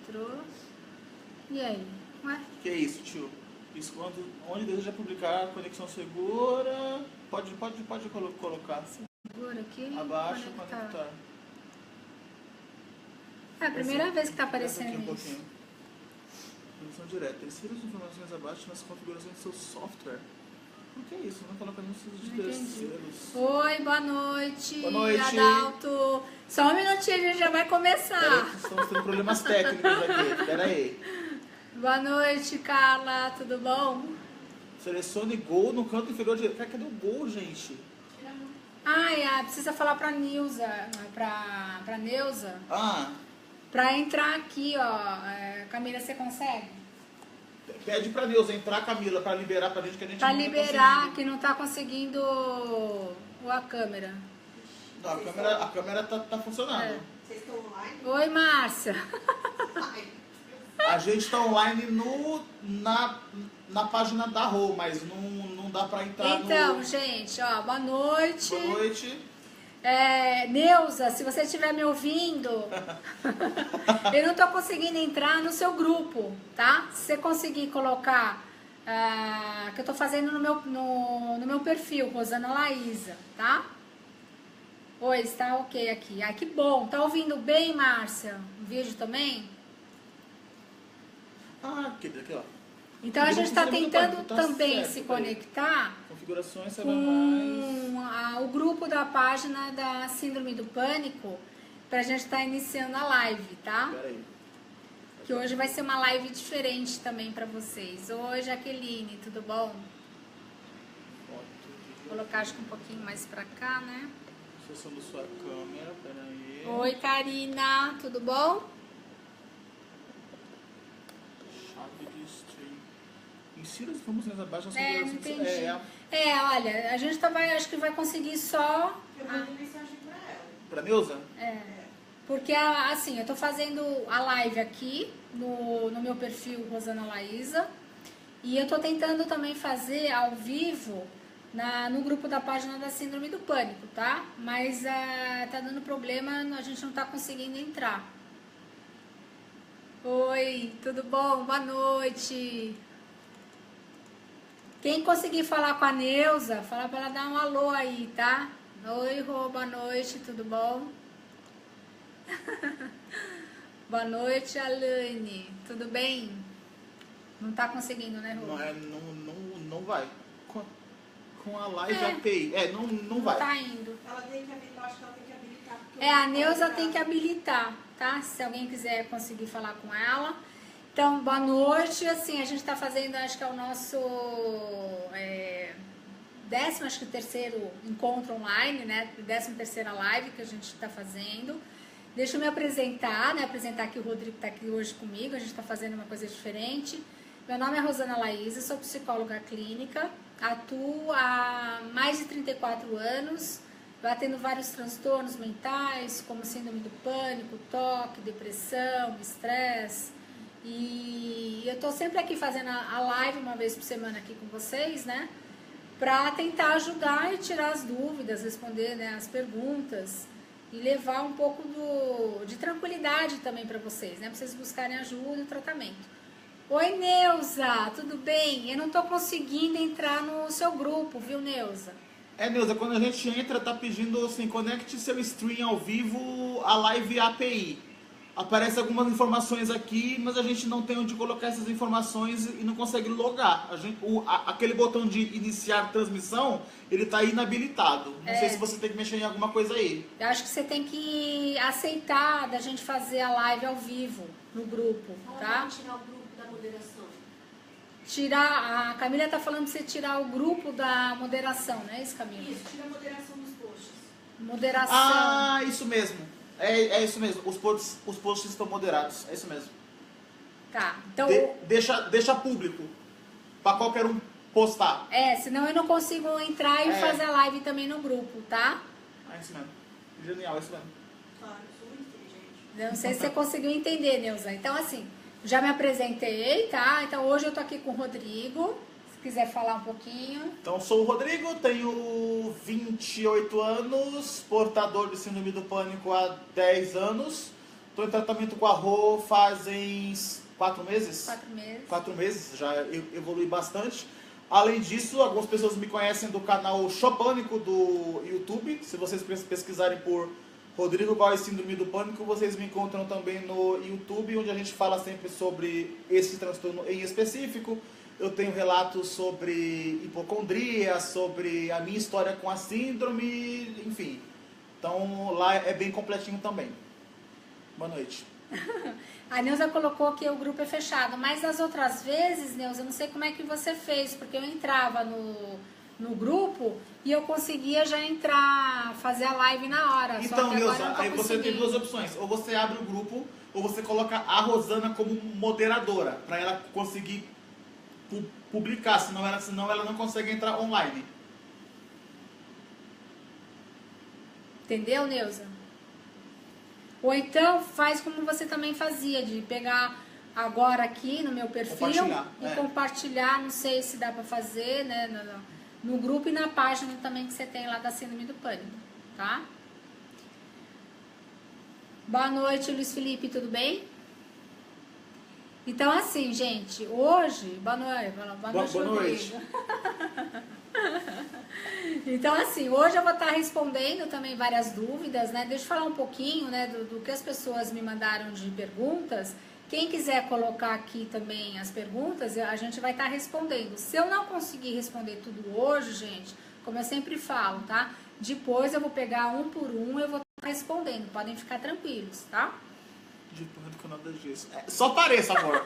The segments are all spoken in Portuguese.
entrou. E aí? Ué? Que é isso, tio? Isso onde deseja publicar conexão segura. Pode colocar. Segura aqui. Abaixo, conectar. É a primeira vez que tá aparecendo aqui isso. Conexão direta. Insira as informações abaixo nas configurações do seu software. O que é isso? Não coloca anúncios de terceiros. Oi, boa noite. Boa noite. Adalto. Só um minutinho, a gente já vai começar. Peraí, estamos tendo problemas técnicos aqui. Pera aí. Boa noite, Carla. Tudo bom? Selecione Gol no canto inferior direito. Cadê o Gol, gente? Precisa falar pra Nilza. Pra Neuza. Pra entrar aqui, ó. Camila, você consegue? Pede pra Neuza entrar, Camila, pra liberar pra gente que a gente pra não liberar, tá que não tá conseguindo a câmera. Não, a câmera tá funcionando. Vocês estão online? Oi, Márcia. A gente tá online na página da Rô, mas não dá pra entrar Então, gente, ó, boa noite. Boa noite. Neuza, se você estiver me ouvindo, eu não tô conseguindo entrar no seu grupo, tá? Se você conseguir colocar, que eu tô fazendo no meu perfil, Rosana Laísa, tá? Oi, está ok aqui. Ai, que bom. Tá ouvindo bem, Márcia? O vídeo também? Aqui, ó. Então a gente está tentando tá também certo, se conectar configurações com o grupo da página da Síndrome do Pânico, pra gente estar iniciando a live, tá? Peraí. Que hoje vai ser uma live diferente também pra vocês. Oi, Jaqueline, tudo bom? Vou colocar acho que um pouquinho mais pra cá, né? Acessando sua câmera, peraí. Oi, Karina, tudo bom? Chave de stream. Insira as informações abaixo. Não entendi. Olha, a gente acho que vai conseguir só... Eu mandei mensagem pra ela. Pra Neuza? Porque, assim, eu tô fazendo a live aqui no meu perfil Rosana Laísa. E eu tô tentando também fazer ao vivo no grupo da página da Síndrome do Pânico, tá? Mas tá dando problema, a gente não tá conseguindo entrar. Oi, tudo bom? Boa noite. Quem conseguir falar com a Neuza, fala pra ela dar um alô aí, tá? Oi, Rô, boa noite, tudo bom? Boa noite, Alane. Tudo bem? Não tá conseguindo, né, Rô? Não vai. Com a live API. Não vai. Tá indo. Ela tem que habilitar, acho que ela tem que habilitar. A Neuza tem que habilitar, tá? Se alguém quiser conseguir falar com ela. Então, boa noite. Assim, a gente tá fazendo, acho que é o nosso 13º encontro online, né? 13ª live que a gente tá fazendo. Deixa eu me apresentar, né? Apresentar aqui o Rodrigo que tá aqui hoje comigo. A gente tá fazendo uma coisa diferente. Meu nome é Rosana Laísa, sou psicóloga clínica. Atuo há mais de 34 anos. Eu atendo vários transtornos mentais, como síndrome do pânico, toque, depressão, estresse. E eu tô sempre aqui fazendo a live uma vez por semana aqui com vocês, né? Pra tentar ajudar e tirar as dúvidas, responder, né, as perguntas e levar um pouco de tranquilidade também pra vocês, né? Pra vocês buscarem ajuda e tratamento. Oi, Neuza, tudo bem? Eu não tô conseguindo entrar no seu grupo, viu, Neuza? Neuza, quando a gente entra, tá pedindo assim, conecte seu stream ao vivo à live API. Aparece algumas informações aqui, mas a gente não tem onde colocar essas informações e não consegue logar. Aquele botão de iniciar transmissão, ele tá inabilitado. Não sei se você tem que mexer em alguma coisa aí. Eu acho que você tem que aceitar da gente fazer a live ao vivo no grupo, tá? Vamos tirar o grupo da moderação. A Camila tá falando de você tirar o grupo da moderação, não é isso, Camila? Isso, tira a moderação dos posts. Moderação. Isso mesmo. É isso mesmo. Os posts estão moderados. É isso mesmo. Tá, então... Deixa público. Pra qualquer um postar. Senão eu não consigo entrar e fazer a live também no grupo, tá? É isso mesmo. Genial, é isso mesmo. Claro, eu sou muito inteligente. Não sei se você conseguiu entender, Neuza. Então, assim, já me apresentei, tá? Então, hoje eu tô aqui com o Rodrigo. Se quiser falar um pouquinho. Então, sou o Rodrigo, tenho 28 anos, portador de síndrome do pânico há 10 anos. Estou em tratamento com a Rô fazem 4 meses. 4 meses. 4 meses, já evolui bastante. Além disso, algumas pessoas me conhecem do canal Shopânico do YouTube. Se vocês pesquisarem por Rodrigo Góes Síndrome do Pânico, vocês me encontram também no YouTube, onde a gente fala sempre sobre esse transtorno em específico. Eu tenho relatos sobre hipocondria, sobre a minha história com a síndrome, enfim. Então lá é bem completinho também. Boa noite. A Neuza colocou que o grupo é fechado, mas as outras vezes, Neuza, eu não sei como é que você fez, porque eu entrava no grupo e eu conseguia já entrar, fazer a live na hora. Então, Neuza, aí você tem duas opções. Ou você abre o grupo, ou você coloca a Rosana como moderadora, para ela conseguir publicar, senão ela não consegue entrar online. Entendeu, Neuza? Ou então faz como você também fazia, de pegar agora aqui no meu perfil e compartilhar, não sei se dá pra fazer, né, no grupo e na página também que você tem lá da Síndrome do Pânico, tá? Boa noite, Luiz Felipe, tudo bem? Então, assim, gente, hoje... Boa noite, Boa noite. Então, assim, hoje eu vou estar respondendo também várias dúvidas, né? Deixa eu falar um pouquinho, né, do que as pessoas me mandaram de perguntas. Quem quiser colocar aqui também as perguntas, a gente vai estar respondendo. Se eu não conseguir responder tudo hoje, gente, como eu sempre falo, tá? Depois eu vou pegar um por um e eu vou estar respondendo. Podem ficar tranquilos, tá? Do canal da Giz. Só pareça, amor.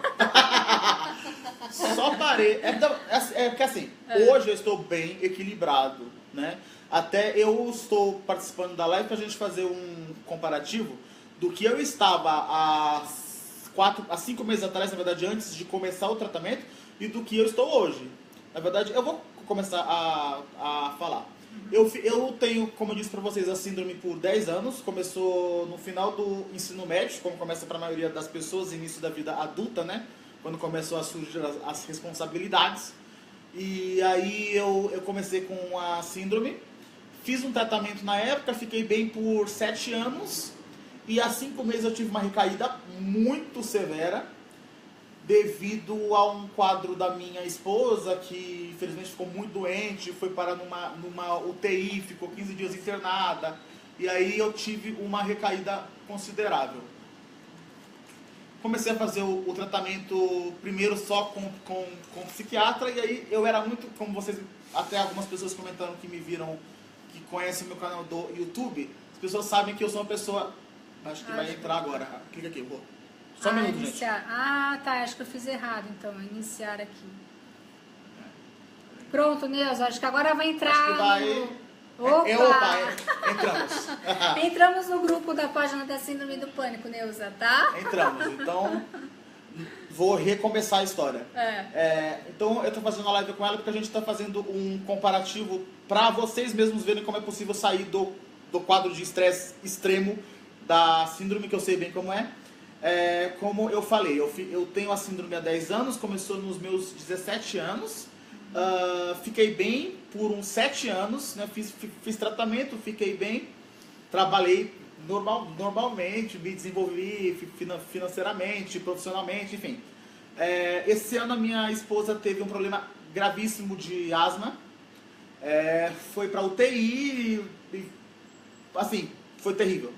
Só parei. É porque assim, hoje eu estou bem equilibrado, né? Até eu estou participando da live pra gente fazer um comparativo do que eu estava há 5 meses atrás, na verdade, antes de começar o tratamento, e do que eu estou hoje. Na verdade, eu vou começar a falar. Eu tenho, como eu disse pra vocês, a síndrome por 10 anos. Começou no final do ensino médio, como começa pra maioria das pessoas, início da vida adulta, né? Quando começou a surgir as responsabilidades. E aí eu comecei com a síndrome. Fiz um tratamento na época, fiquei bem por 7 anos. E há 5 meses eu tive uma recaída muito severa, devido a um quadro da minha esposa, que infelizmente ficou muito doente, foi parar numa UTI, ficou 15 dias internada, e aí eu tive uma recaída considerável. Comecei a fazer o tratamento primeiro só com psiquiatra, e aí eu era muito, como vocês, até algumas pessoas comentaram que me viram, que conhecem o meu canal do YouTube, as pessoas sabem que eu sou uma pessoa, acho que vai entrar agora, clica aqui, eu vou. Só um minuto, iniciar. gente. Ah, tá, acho que eu fiz errado, então, iniciar aqui. Pronto, Neuza, acho que agora vai entrar acho que vai... Opa! Entramos. Entramos no grupo da página da Síndrome do Pânico, Neuza, tá? Entramos, então vou recomeçar a história. Então eu estou fazendo uma live com ela porque a gente está fazendo um comparativo para vocês mesmos verem como é possível sair do quadro de estresse extremo da síndrome, que eu sei bem como é. Como eu falei, eu tenho a síndrome há 10 anos, começou nos meus 17 anos, fiquei bem por uns 7 anos, né? Fiz tratamento, fiquei bem, trabalhei normalmente, me desenvolvi financeiramente, profissionalmente, enfim. Esse ano a minha esposa teve um problema gravíssimo de asma, foi para UTI, e, assim, foi terrível.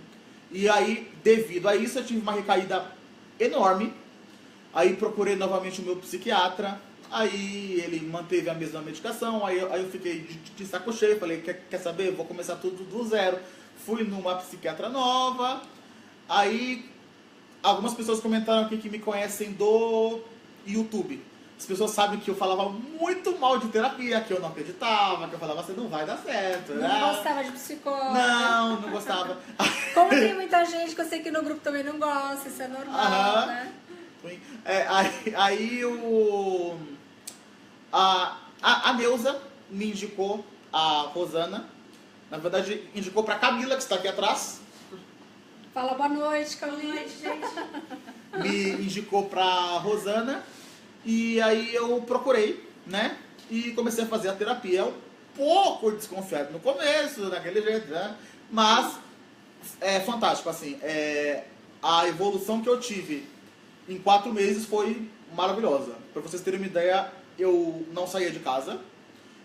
E aí, devido a isso, eu tive uma recaída enorme. Aí procurei novamente o meu psiquiatra. Aí ele manteve a mesma medicação. Aí eu fiquei de saco cheio. Falei, quer saber? Vou começar tudo do zero. Fui numa psiquiatra nova. Aí algumas pessoas comentaram aqui que me conhecem do YouTube. As pessoas sabem que eu falava muito mal de terapia, que eu não acreditava, que eu falava assim, não vai dar certo. Não gostava de psicólogo. Não gostava. Como tem muita gente que eu sei que no grupo também não gosta, isso é normal, né? Aí a Neuza me indicou a Rosana. Na verdade, indicou pra Camila, que está aqui atrás. Fala boa noite, Camila. Boa noite, gente. Me indicou pra Rosana. E aí eu procurei, né? E comecei a fazer a terapia. Um pouco desconfiado no começo, daquele jeito, né? Mas é fantástico, assim. a evolução que eu tive em 4 meses foi maravilhosa. Para vocês terem uma ideia, eu não saía de casa.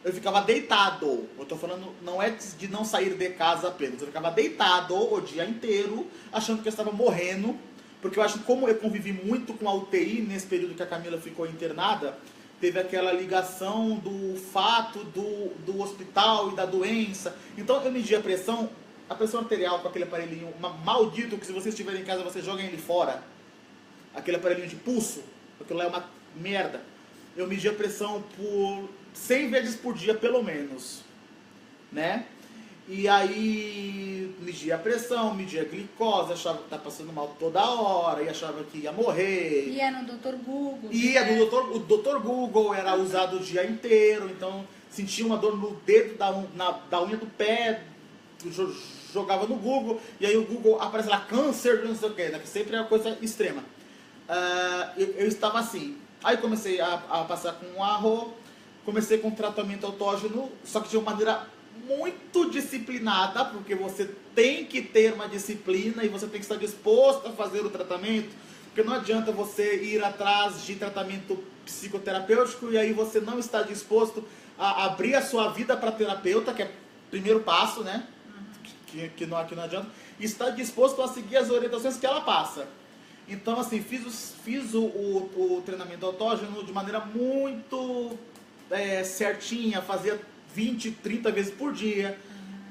Eu ficava deitado. Eu tô falando, não é de não sair de casa apenas. Eu ficava deitado o dia inteiro, achando que eu estava morrendo. Porque eu acho que como eu convivi muito com a UTI nesse período que a Camila ficou internada, teve aquela ligação do fato do hospital e da doença. Então eu media a pressão arterial com aquele aparelhinho maldito que se vocês estiverem em casa, vocês joguem ele fora. Aquele aparelhinho de pulso, aquilo lá é uma merda. Eu media a pressão por 100 vezes por dia, pelo menos, né? E aí, media a pressão, media a glicose, achava que tá passando mal toda hora, e achava que ia morrer. Ia no Dr. Google. Ia o Dr. Google, era usado o dia inteiro, então sentia uma dor no dedo da unha do pé, jogava no Google, e aí o Google aparece lá, câncer, não sei o que, né? Que sempre é uma coisa extrema. Eu estava assim. Aí comecei a passar com arro, comecei com tratamento autógeno, só que de uma maneira muito disciplinada, porque você tem que ter uma disciplina e você tem que estar disposto a fazer o tratamento, porque não adianta você ir atrás de tratamento psicoterapêutico e aí você não está disposto a abrir a sua vida para terapeuta, que é o primeiro passo, né? Que não adianta, e estar disposto a seguir as orientações que ela passa. Então, assim, fiz o treinamento autógeno de maneira muito certinha, fazia 20, 30 vezes por dia.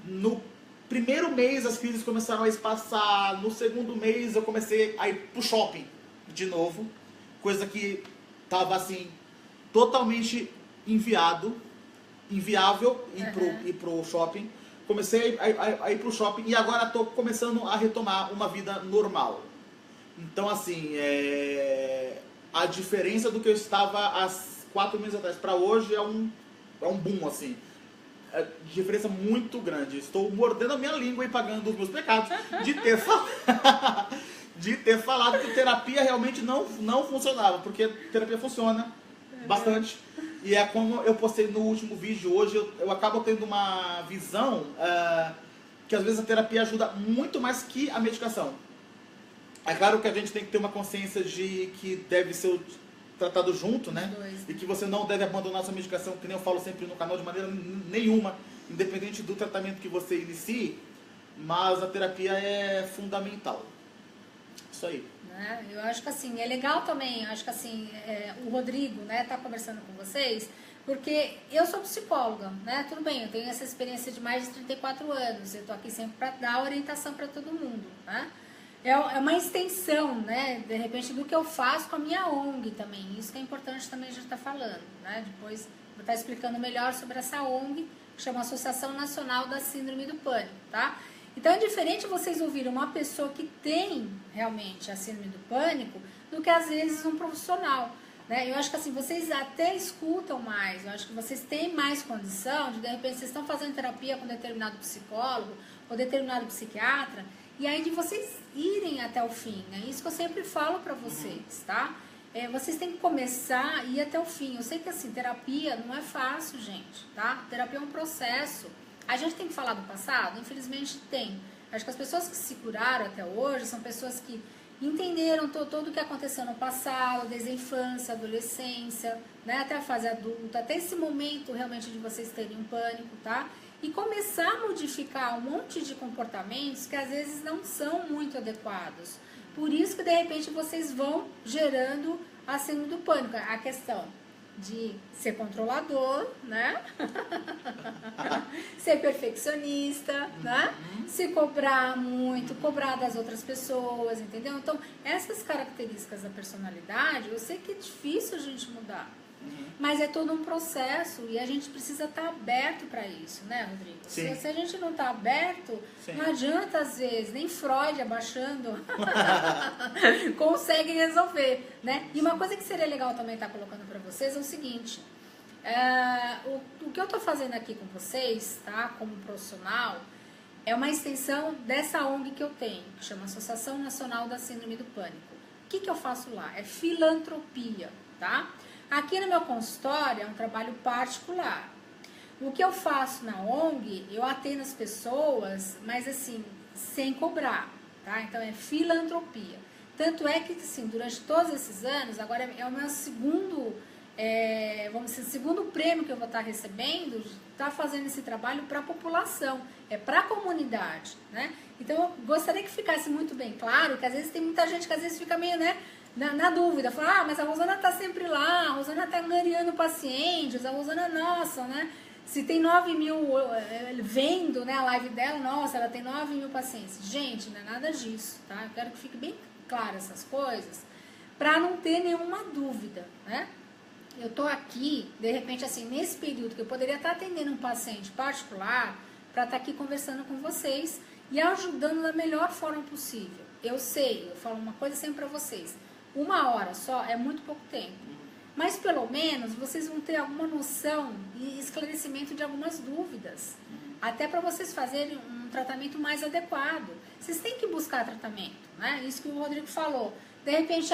No primeiro mês as crises começaram a espaçar, no segundo mês eu comecei a ir pro shopping de novo, coisa que estava assim, totalmente inviável ir pro shopping. Comecei a ir pro shopping e agora estou começando a retomar uma vida normal. Então, assim, a diferença do que eu estava há 4 meses atrás para hoje é um boom, assim. É diferença muito grande. Estou mordendo a minha língua e pagando os meus pecados de ter falado que terapia realmente não funcionava, porque terapia funciona bastante. E é como eu postei no último vídeo hoje, eu acabo tendo uma visão que às vezes a terapia ajuda muito mais que a medicação. É claro que a gente tem que ter uma consciência de que deve ser tratado junto, né? E que você não deve abandonar sua medicação, que nem eu falo sempre no canal, de maneira nenhuma, independente do tratamento que você inicie, mas a terapia é fundamental. Isso aí. Eu acho que assim, é legal também, acho que assim, o Rodrigo, né, tá conversando com vocês, porque eu sou psicóloga, né? Tudo bem, eu tenho essa experiência de mais de 34 anos, eu tô aqui sempre para dar orientação para todo mundo, né? É uma extensão, né, de repente, do que eu faço com a minha ONG também. Isso que é importante também a gente estar falando, né? Depois vou estar explicando melhor sobre essa ONG, que chama Associação Nacional da Síndrome do Pânico, tá? Então é diferente vocês ouvirem uma pessoa que tem realmente a síndrome do pânico do que às vezes um profissional, né? Eu acho que assim, vocês até escutam mais, eu acho que vocês têm mais condição de repente, vocês estão fazendo terapia com determinado psicólogo ou determinado psiquiatra, e aí de vocês irem até o fim, é isso que eu sempre falo para vocês, tá? Vocês têm que começar e ir até o fim. Eu sei que assim, terapia não é fácil, gente, tá? Terapia é um processo. A gente tem que falar do passado? Infelizmente tem. Acho que as pessoas que se curaram até hoje são pessoas que entenderam todo o que aconteceu no passado, desde a infância, adolescência, né, até a fase adulta, até esse momento realmente de vocês terem um pânico, tá? E começar a modificar um monte de comportamentos que às vezes não são muito adequados. Por isso que de repente vocês vão gerando a síndrome do pânico. A questão de ser controlador, né? Ser perfeccionista, né? Se cobrar muito, cobrar das outras pessoas, entendeu? Então, essas características da personalidade, eu sei que é difícil a gente mudar, mas é todo um processo e a gente precisa estar aberto para isso, né, Rodrigo? Se a gente não está aberto, não adianta às vezes, nem Freud abaixando consegue resolver, né? E uma coisa que seria legal também estar colocando para vocês é o seguinte, o que eu estou fazendo aqui com vocês, tá, como profissional, é uma extensão dessa ONG que eu tenho, que chama Associação Nacional da Síndrome do Pânico. O que eu faço lá? É filantropia, tá? Aqui no meu consultório é um trabalho particular. O que eu faço na ONG, eu atendo as pessoas, mas assim, sem cobrar, tá? Então é filantropia. Tanto é que, assim, durante todos esses anos, agora é o meu segundo, vamos dizer, segundo prêmio que eu vou estar recebendo, estar fazendo esse trabalho para a população, para a comunidade, né? Então eu gostaria que ficasse muito bem claro que às vezes tem muita gente que às vezes fica meio, né, na dúvida, fala, mas a Rosana está sempre lá, a Rosana está angariando pacientes, a Rosana, nossa, né? Se tem 9 mil vendo, né, a live dela, nossa, ela tem 9 mil pacientes. Gente, não é nada disso, tá? Eu quero que fique bem claro essas coisas, para não ter nenhuma dúvida, né? Eu tô aqui, de repente, assim, nesse período que eu poderia estar atendendo um paciente particular, para estar aqui conversando com vocês e ajudando da melhor forma possível. Eu sei, eu falo uma coisa sempre para vocês, 1 hora só é muito pouco tempo. Mas pelo menos vocês vão ter alguma noção e esclarecimento de algumas dúvidas. Até para vocês fazerem um tratamento mais adequado. Vocês têm que buscar tratamento, né? Isso que o Rodrigo falou. De repente,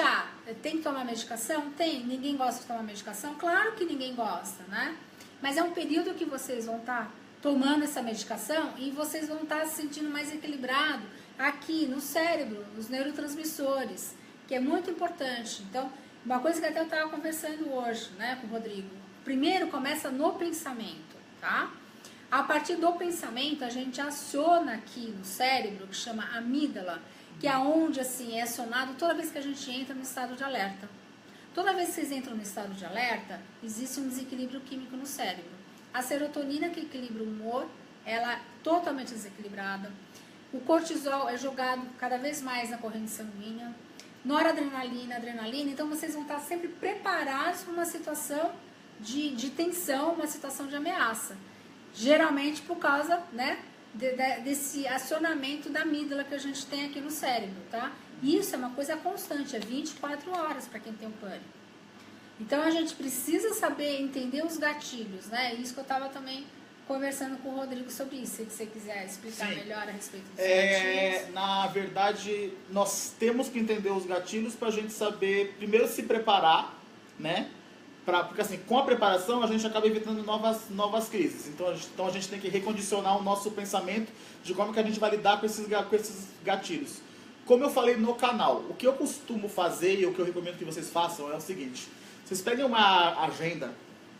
tem que tomar medicação? Tem. Ninguém gosta de tomar medicação? Claro que ninguém gosta, né? Mas é um período que vocês vão estar tomando essa medicação e vocês vão estar se sentindo mais equilibrado aqui no cérebro, nos neurotransmissores, que é muito importante. Então, uma coisa que até eu estava conversando hoje, né, com o Rodrigo. Primeiro começa no pensamento, tá? A partir do pensamento, a gente aciona aqui no cérebro, que chama amígdala, que é onde, assim, é acionado toda vez que a gente entra no estado de alerta. Toda vez que vocês entram no estado de alerta, existe um desequilíbrio químico no cérebro. A serotonina, que equilibra o humor, ela é totalmente desequilibrada. O cortisol é jogado cada vez mais na corrente sanguínea. Noradrenalina, adrenalina, então vocês vão estar sempre preparados para uma situação de tensão, uma situação de ameaça. Geralmente por causa, né, desse acionamento da amígdala que a gente tem aqui no cérebro, tá? Isso é uma coisa constante, é 24 horas para quem tem um pânico. Então a gente precisa saber entender os gatilhos, né? Isso que eu estava também conversando com o Rodrigo sobre isso, se você quiser explicar melhor a respeito dos gatilhos. Na verdade, nós temos que entender os gatilhos para a gente saber, primeiro, se preparar, né? Porque assim, com a preparação a gente acaba evitando novas crises. Então a gente tem que recondicionar o nosso pensamento de como que a gente vai lidar com esses gatilhos. Como eu falei no canal, o que eu costumo fazer e o que eu recomendo que vocês façam é o seguinte: vocês peguem uma agenda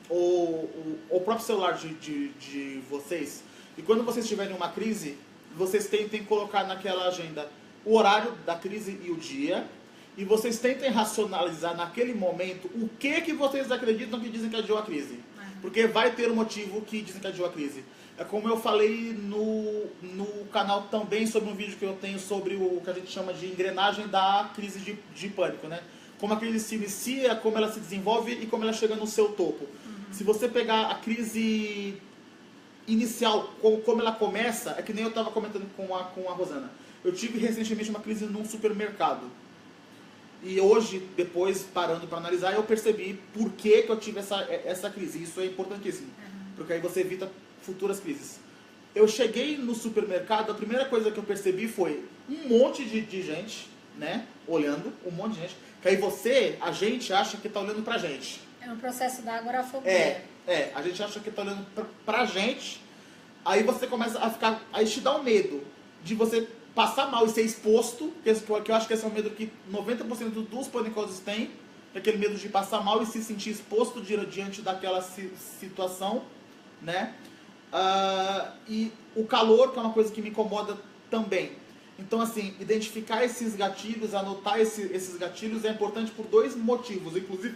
ou o próprio celular de vocês, e quando vocês tiverem uma crise, vocês tentem colocar naquela agenda o horário da crise e o dia, e vocês tentem racionalizar naquele momento o que vocês acreditam que desencadeou a crise. Porque vai ter um motivo que desencadeou a crise. É como eu falei no canal também sobre um vídeo que eu tenho sobre o que a gente chama de engrenagem da crise de pânico, né? Como a crise se inicia, como ela se desenvolve e como ela chega no seu topo. Se você pegar a crise inicial, como ela começa, é que nem eu estava comentando com a Rosana. Eu tive recentemente uma crise num supermercado. E hoje, depois, parando para analisar, eu percebi por que eu tive essa crise. Isso é importantíssimo, porque aí você evita futuras crises. Eu cheguei no supermercado, a primeira coisa que eu percebi foi um monte de gente, né, olhando, um monte de gente, que aí a gente acha que está olhando pra gente. É um processo da agorafobia. A gente acha que está olhando pra gente, aí você começa a ficar, aí te dá um medo de você passar mal e ser exposto, que eu acho que esse é um medo que 90% dos panicosos têm, aquele medo de passar mal e se sentir exposto diante daquela situação, né? E o calor, que é uma coisa que me incomoda também. Então, assim, identificar esses gatilhos, anotar esses gatilhos é importante por 2 motivos, inclusive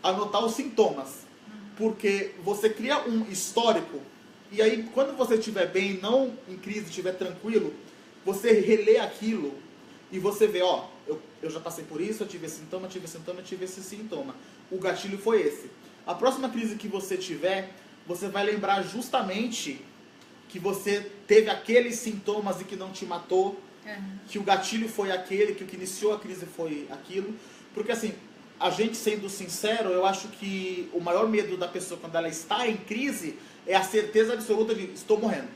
anotar os sintomas, porque você cria um histórico, e aí quando você estiver bem, não em crise, estiver tranquilo, você relê aquilo e você vê, eu já passei por isso, eu tive esse sintoma, eu tive esse sintoma. O gatilho foi esse. A próxima crise que você tiver, você vai lembrar justamente que você teve aqueles sintomas e que não te matou, que o gatilho foi aquele, que o que iniciou a crise foi aquilo. Porque assim, a gente sendo sincero, eu acho que o maior medo da pessoa quando ela está em crise é a certeza absoluta de estou morrendo.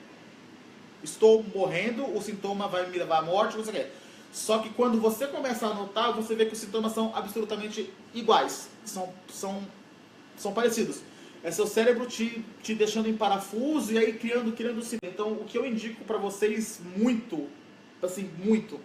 Estou morrendo, o sintoma vai me levar à morte, não sei o quê. Só que quando você começa a anotar, você vê que os sintomas são absolutamente iguais. São parecidos. É seu cérebro te deixando em parafuso e aí criando sintomas. Então, o que eu indico para vocês muito assim, muito.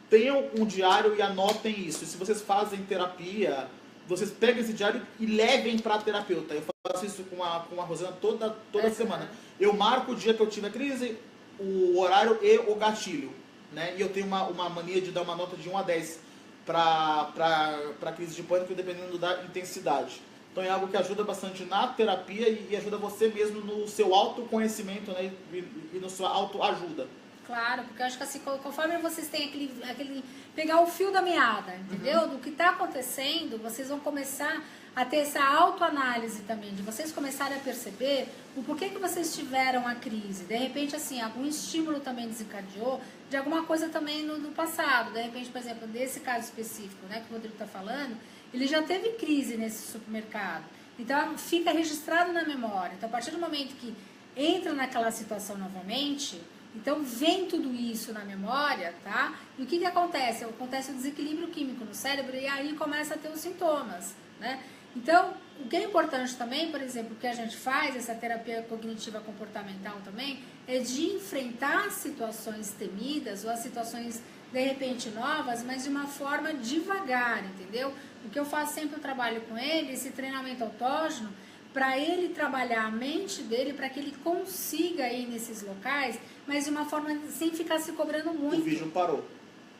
Tenham um diário e anotem isso. Se vocês fazem terapia, vocês pegam esse diário e levem para a terapeuta. Eu faço isso com a Rosana toda semana. Eu marco o dia que eu tive a crise, o horário e o gatilho, né? E eu tenho uma mania de dar uma nota de 1 a 10 para crise de pânico, dependendo da intensidade. Então é algo que ajuda bastante na terapia e ajuda você mesmo no seu autoconhecimento, né? E na sua autoajuda. Claro, porque eu acho que assim, conforme vocês têm aquele pegar o fio da meada, entendeu? Do que está acontecendo, vocês vão começar a ter essa autoanálise também, de vocês começarem a perceber o porquê que vocês tiveram a crise. De repente, assim, algum estímulo também desencadeou de alguma coisa também no passado. De repente, por exemplo, nesse caso específico, né, que o Rodrigo está falando, ele já teve crise nesse supermercado. Então, fica registrado na memória. Então, a partir do momento que entra naquela situação novamente, então vem tudo isso na memória, tá? E o que acontece? Acontece o desequilíbrio químico no cérebro e aí começa a ter os sintomas, né? Então, o que é importante também, por exemplo, que a gente faz, essa terapia cognitiva comportamental também, é de enfrentar situações temidas ou as situações, de repente, novas, mas de uma forma devagar, entendeu? O que eu faço sempre, eu trabalho com ele, esse treinamento autógeno, para ele trabalhar a mente dele, para que ele consiga ir nesses locais, mas de uma forma sem ficar se cobrando muito. O vídeo parou.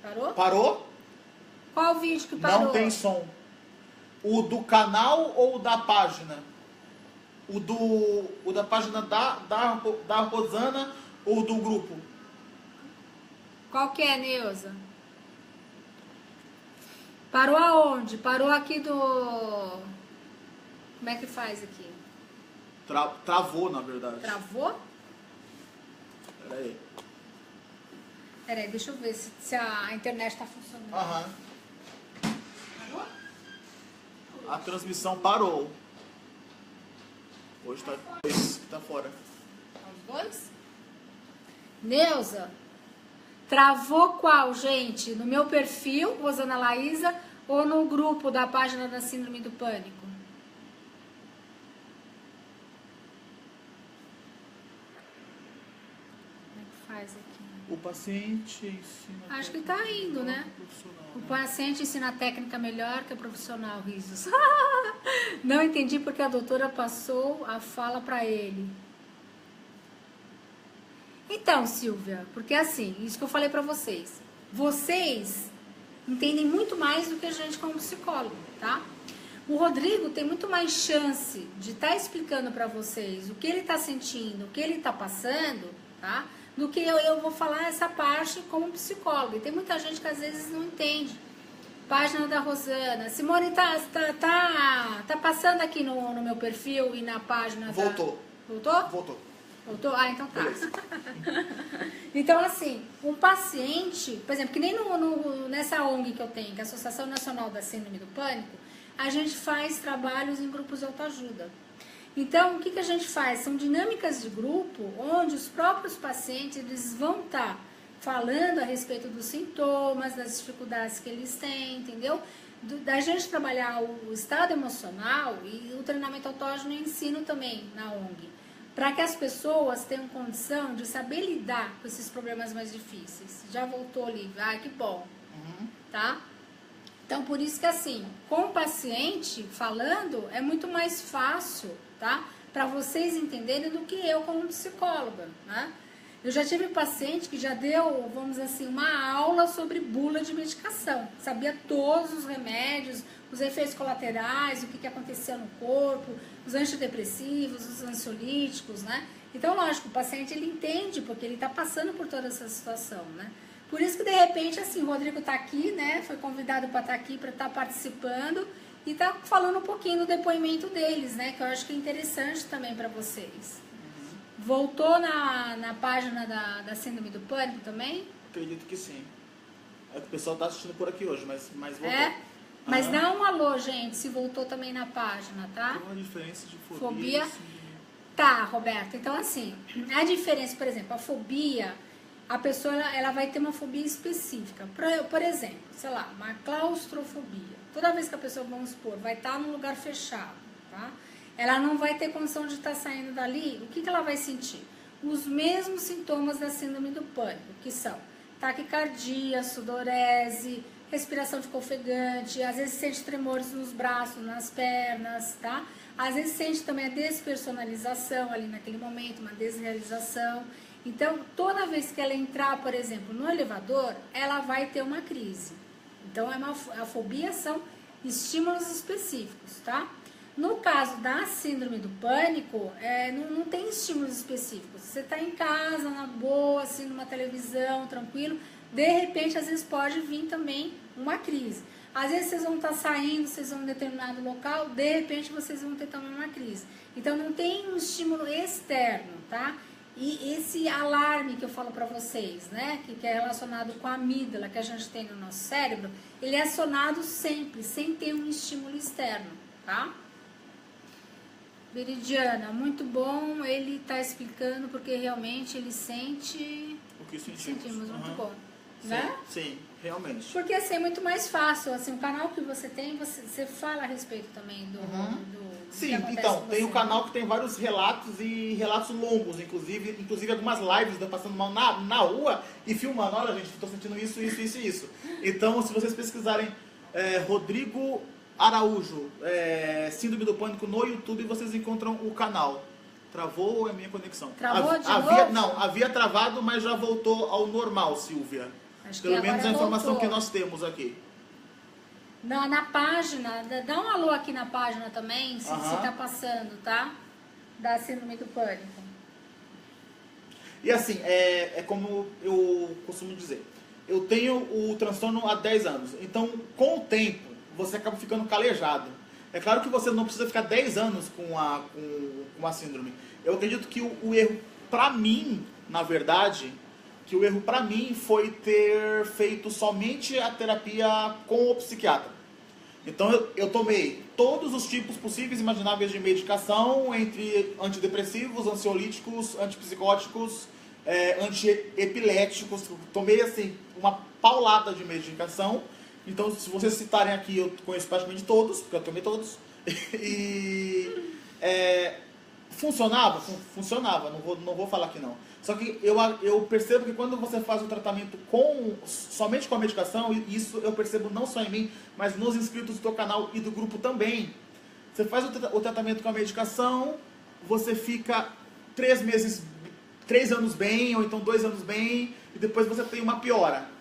Parou? Parou? Qual vídeo que parou? Não tem som. O do canal ou da página? O da página da Rosana ou do grupo? Qual que é, Neuza? Parou aonde? Parou aqui do... Como é que faz aqui? Travou, na verdade. Travou? Peraí, deixa eu ver se a internet está funcionando. Aham. Parou? A transmissão parou. Hoje tá fora. Os dois? Neuza, travou qual, gente? No meu perfil, Rosana Laísa, ou no grupo da página da Síndrome do Pânico? Como é que faz aqui? O paciente ensina... Acho que tá indo, né? O paciente ensina a técnica melhor que o profissional, risos. Não entendi porque a doutora passou a fala para ele. Então, Silvia, porque assim, isso que eu falei para vocês. Vocês entendem muito mais do que a gente como psicólogo, tá? O Rodrigo tem muito mais chance de estar explicando para vocês o que ele está sentindo, o que ele está passando, tá? Do que eu vou falar essa parte como psicólogo. E tem muita gente que às vezes não entende. Página da Rosana. Simone, tá passando aqui no meu perfil e na página Voltou. Voltou? Voltou. Voltou? Ah, então tá. Beleza. Então, assim, um paciente, por exemplo, que nem nessa ONG que eu tenho, que é a Associação Nacional da Síndrome do Pânico, a gente faz trabalhos em grupos de autoajuda. Então, o que a gente faz? São dinâmicas de grupo onde os próprios pacientes eles vão estar falando a respeito dos sintomas, das dificuldades que eles têm, entendeu? Da gente trabalhar o estado emocional e o treinamento autógeno eu ensino também na ONG, para que as pessoas tenham condição de saber lidar com esses problemas mais difíceis. Já voltou, Lívia? Ah, que bom. Tá? Então, por isso que assim, com o paciente falando, é muito mais fácil, tá? Para vocês entenderem do que eu como psicóloga, né? Eu já tive paciente que já deu, vamos dizer assim, uma aula sobre bula de medicação. Sabia todos os remédios, os efeitos colaterais, o que acontecia no corpo, os antidepressivos, os ansiolíticos, né? Então, lógico, o paciente ele entende, porque ele está passando por toda essa situação, né? Por isso que, de repente, assim, o Rodrigo está aqui, né? Foi convidado para estar aqui, para estar participando e está falando um pouquinho do depoimento deles, né? Que eu acho que é interessante também para vocês. Voltou na página da Síndrome do Pânico também? Acredito que sim. É que o pessoal está assistindo por aqui hoje, mas voltou. É? Mas dá um alô, gente, se voltou também na página, tá? Tem uma diferença de fobia. Fobia? Assim, Tá, Roberto. Então, assim, a diferença, por exemplo, a fobia, a pessoa ela vai ter uma fobia específica. Por exemplo, sei lá, uma claustrofobia. Toda vez que a pessoa, vamos supor, vai estar num lugar fechado, tá? Ela não vai ter condição de estar saindo dali. O que ela vai sentir? Os mesmos sintomas da síndrome do pânico, que são taquicardia, sudorese, respiração de ofegante, às vezes sente tremores nos braços, nas pernas, tá? Às vezes sente também a despersonalização ali naquele momento, uma desrealização. Então, toda vez que ela entrar, por exemplo, no elevador, ela vai ter uma crise. Então, a fobia são estímulos específicos, tá? No caso da síndrome do pânico, não tem estímulos específicos. Você está em casa, na boa, assim, numa televisão, tranquilo, de repente, às vezes pode vir também uma crise. Às vezes vocês vão estar saindo, vocês vão em um determinado local, de repente vocês vão ter também uma crise. Então, não tem um estímulo externo, tá? E esse alarme que eu falo para vocês, né, que é relacionado com a amígdala que a gente tem no nosso cérebro, ele é acionado sempre, sem ter um estímulo externo, tá? Veridiana, muito bom, ele está explicando porque realmente ele sente... O que sentimos muito bom, sim, né? Sim, realmente. Porque assim, é muito mais fácil, assim, o canal que você tem, você fala a respeito também do Sim, então, tem um canal que tem vários relatos e relatos longos, inclusive algumas lives da passando mal na rua e filmando, olha gente, estou sentindo isso. Então, se vocês pesquisarem Rodrigo Araújo, Síndrome do Pânico no YouTube, vocês encontram o canal. Travou ou é minha conexão? Travou de novo? Não, havia travado, mas já voltou ao normal, Silvia. Acho que Pelo menos a informação voltou. que nós temos aqui. Na página, dá um alô aqui na página também, se tá passando, tá? Da síndrome do pânico. E assim, é como eu costumo dizer, eu tenho o transtorno há 10 anos, então com o tempo você acaba ficando calejado. É claro que você não precisa ficar 10 anos com a síndrome. Eu acredito que o erro pra mim, na verdade, foi ter feito somente a terapia com o psiquiatra. Então eu tomei todos os tipos possíveis e imagináveis de medicação, entre antidepressivos, ansiolíticos, antipsicóticos, antiepiléticos. Tomei assim uma paulada de medicação. Então, se vocês citarem aqui, eu conheço praticamente todos, porque eu tomei todos. E funcionava, não vou falar que não. Só que eu percebo que quando você faz o tratamento somente com a medicação, e isso eu percebo não só em mim, mas nos inscritos do teu canal e do grupo também. Você faz o tratamento com a medicação, você fica 3 anos bem, ou então 2 anos bem, e depois você tem uma piora.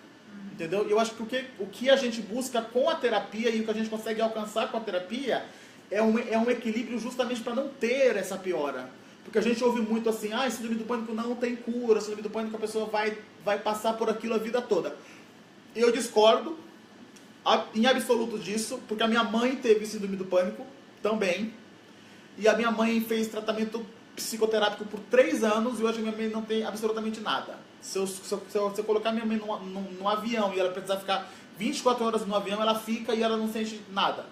Entendeu? Eu acho que o que a gente busca com a terapia e o que a gente consegue alcançar com a terapia é um equilíbrio justamente para não ter essa piora. Porque a gente ouve muito assim, síndrome do pânico não tem cura, síndrome do pânico a pessoa vai passar por aquilo a vida toda. Eu discordo em absoluto disso, porque a minha mãe teve síndrome do pânico também, e a minha mãe fez tratamento psicoterápico por 3 anos e hoje a minha mãe não tem absolutamente nada. Se eu colocar minha mãe num avião e ela precisar ficar 24 horas no avião, ela fica e ela não sente nada,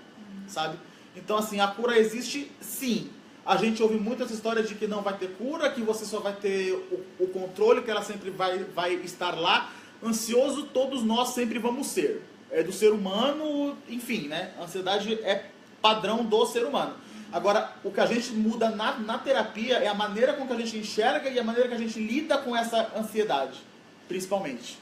sabe? Então, assim, a cura existe sim. A gente ouve muitas histórias de que não vai ter cura, que você só vai ter o controle, que ela sempre vai estar lá. Ansioso, todos nós sempre vamos ser. É do ser humano, enfim, né? A ansiedade é padrão do ser humano. Agora, o que a gente muda na terapia é a maneira com que a gente enxerga e a maneira que a gente lida com essa ansiedade, principalmente.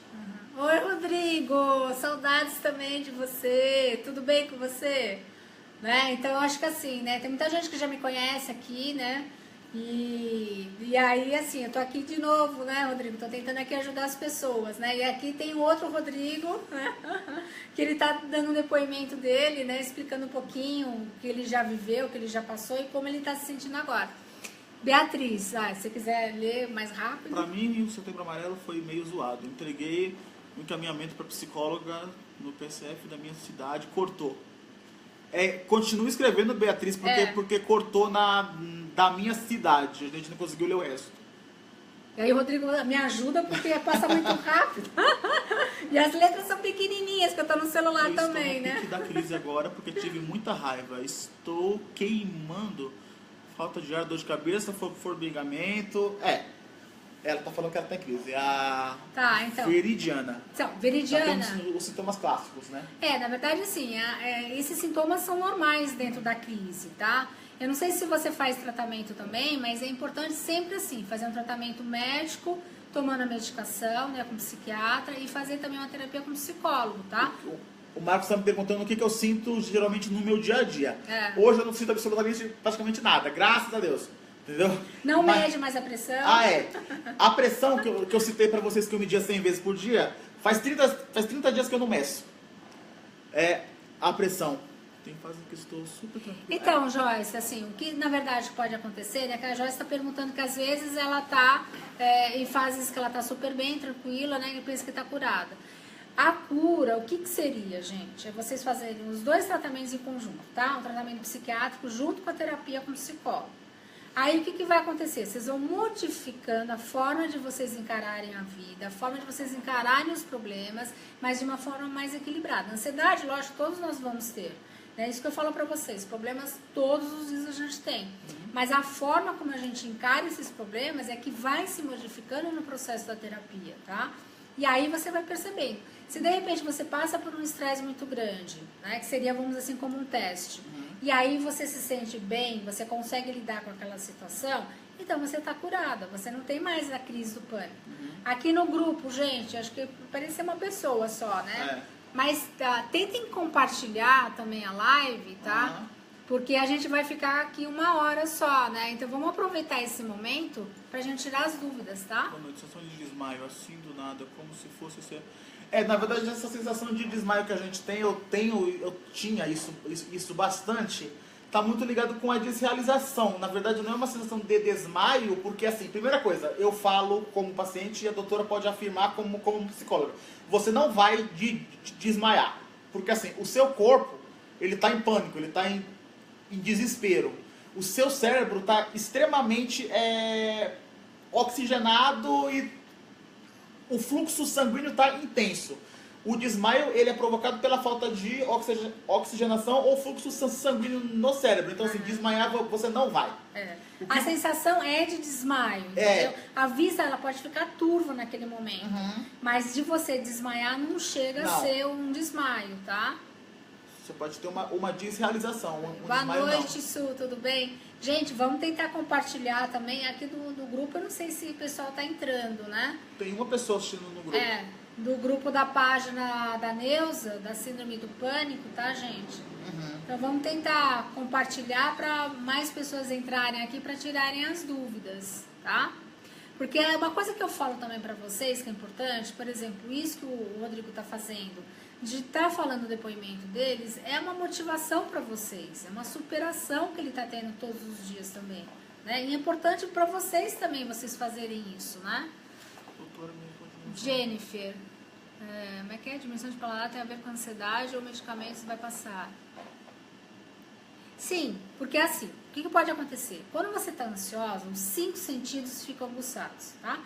Oi, Rodrigo! Saudades também de você. Tudo bem com você? Né? Então, eu acho que assim, né? Tem muita gente que já me conhece aqui, né? E aí, assim, eu tô aqui de novo, né, Rodrigo? Tô tentando aqui ajudar as pessoas, né? E aqui tem o outro Rodrigo, né? Que ele tá dando um depoimento dele, né? Explicando um pouquinho o que ele já viveu, o que ele já passou e como ele tá se sentindo agora. Beatriz, se você quiser ler mais rápido. Pra mim, o Setembro Amarelo foi meio zoado. Entreguei o encaminhamento pra psicóloga no PSF da minha cidade, cortou. Continua escrevendo, Beatriz, porque cortou da minha cidade. A gente não conseguiu ler o resto. E aí o Rodrigo me ajuda porque passa muito rápido. E as letras são pequenininhas, que eu tô no celular também, estou no pique da crise agora porque tive muita raiva. Estou queimando. Falta de ar, dor de cabeça, formigamento. Ela tá falando que ela tem crise. Então. Veridiana. Então, Veridiana. Já temos os sintomas clássicos, né? Na verdade, assim, esses sintomas são normais dentro da crise, tá? Eu não sei se você faz tratamento também, mas é importante sempre, assim, fazer um tratamento médico tomando a medicação, né, com psiquiatra e fazer também uma terapia com psicólogo, tá? O Marcos está me perguntando o que eu sinto geralmente no meu dia a dia. Hoje eu não sinto absolutamente, praticamente nada, graças a Deus. Entendeu? Não mede mais a pressão. A pressão que eu citei para vocês que eu media 100 vezes por dia, faz 30 dias que eu não meço. A pressão. Tem fase que estou super tranquilo. Então, Joyce, assim, o que na verdade pode acontecer, né, que a Joyce está perguntando que às vezes ela está em fases que ela está super bem, tranquila, né, e pensa que está curada. A cura, o que seria, gente? É vocês fazerem os dois tratamentos em conjunto, tá? Um tratamento psiquiátrico junto com a terapia com o psicólogo. Aí o que vai acontecer? Vocês vão modificando a forma de vocês encararem a vida, a forma de vocês encararem os problemas, mas de uma forma mais equilibrada. Ansiedade, lógico, todos nós vamos ter. É isso que eu falo pra vocês, problemas todos os dias a gente tem. Mas a forma como a gente encara esses problemas é que vai se modificando no processo da terapia, tá? E aí você vai percebendo. Se de repente você passa por um estresse muito grande, né, que seria, vamos dizer assim, como um teste, e aí você se sente bem, você consegue lidar com aquela situação, então você está curada, você não tem mais a crise do pânico. Aqui no grupo, gente, acho que parece ser uma pessoa só, né? Mas tentem compartilhar também a live, tá? Porque a gente vai ficar aqui 1 hora só, né? Então vamos aproveitar esse momento pra gente tirar as dúvidas, tá? Boa noite, sensação de desmaio, assim do nada, como se fosse ser... na verdade, essa sensação de desmaio que a gente tem, eu tinha isso bastante, tá muito ligado com a desrealização. Na verdade, não é uma sensação de desmaio, porque assim, primeira coisa, eu falo como paciente e a doutora pode afirmar como psicóloga. Você não vai desmaiar, porque assim, o seu corpo, ele tá em pânico, ele tá em desespero. O seu cérebro está extremamente oxigenado e o fluxo sanguíneo está intenso. O desmaio ele é provocado pela falta de oxigenação ou fluxo sanguíneo no cérebro. Então, assim, desmaiar você não vai. A sensação é de desmaio, entendeu? A vista ela pode ficar turva naquele momento, mas de você desmaiar não chega a ser um desmaio, tá? Você pode ter uma desrealização. Boa noite, Su, tudo bem? Gente, vamos tentar compartilhar também aqui do grupo. Eu não sei se o pessoal tá entrando, né? Tem uma pessoa assistindo no grupo. Do grupo da página da Neuza, da Síndrome do Pânico, tá, gente? Então vamos tentar compartilhar para mais pessoas entrarem aqui para tirarem as dúvidas, tá? Porque é uma coisa que eu falo também para vocês que é importante, por exemplo, isso que o Rodrigo tá fazendo, de estar falando o depoimento deles, é uma motivação para vocês, é uma superação que ele está tendo todos os dias também, né? E é importante para vocês também, vocês fazerem isso, né? Jennifer, como é que é? Diminuição de paladar tem a ver com ansiedade ou medicamentos vai passar? Sim, porque assim, o que pode acontecer? Quando você está ansiosa, os 5 sentidos ficam aguçados, tá?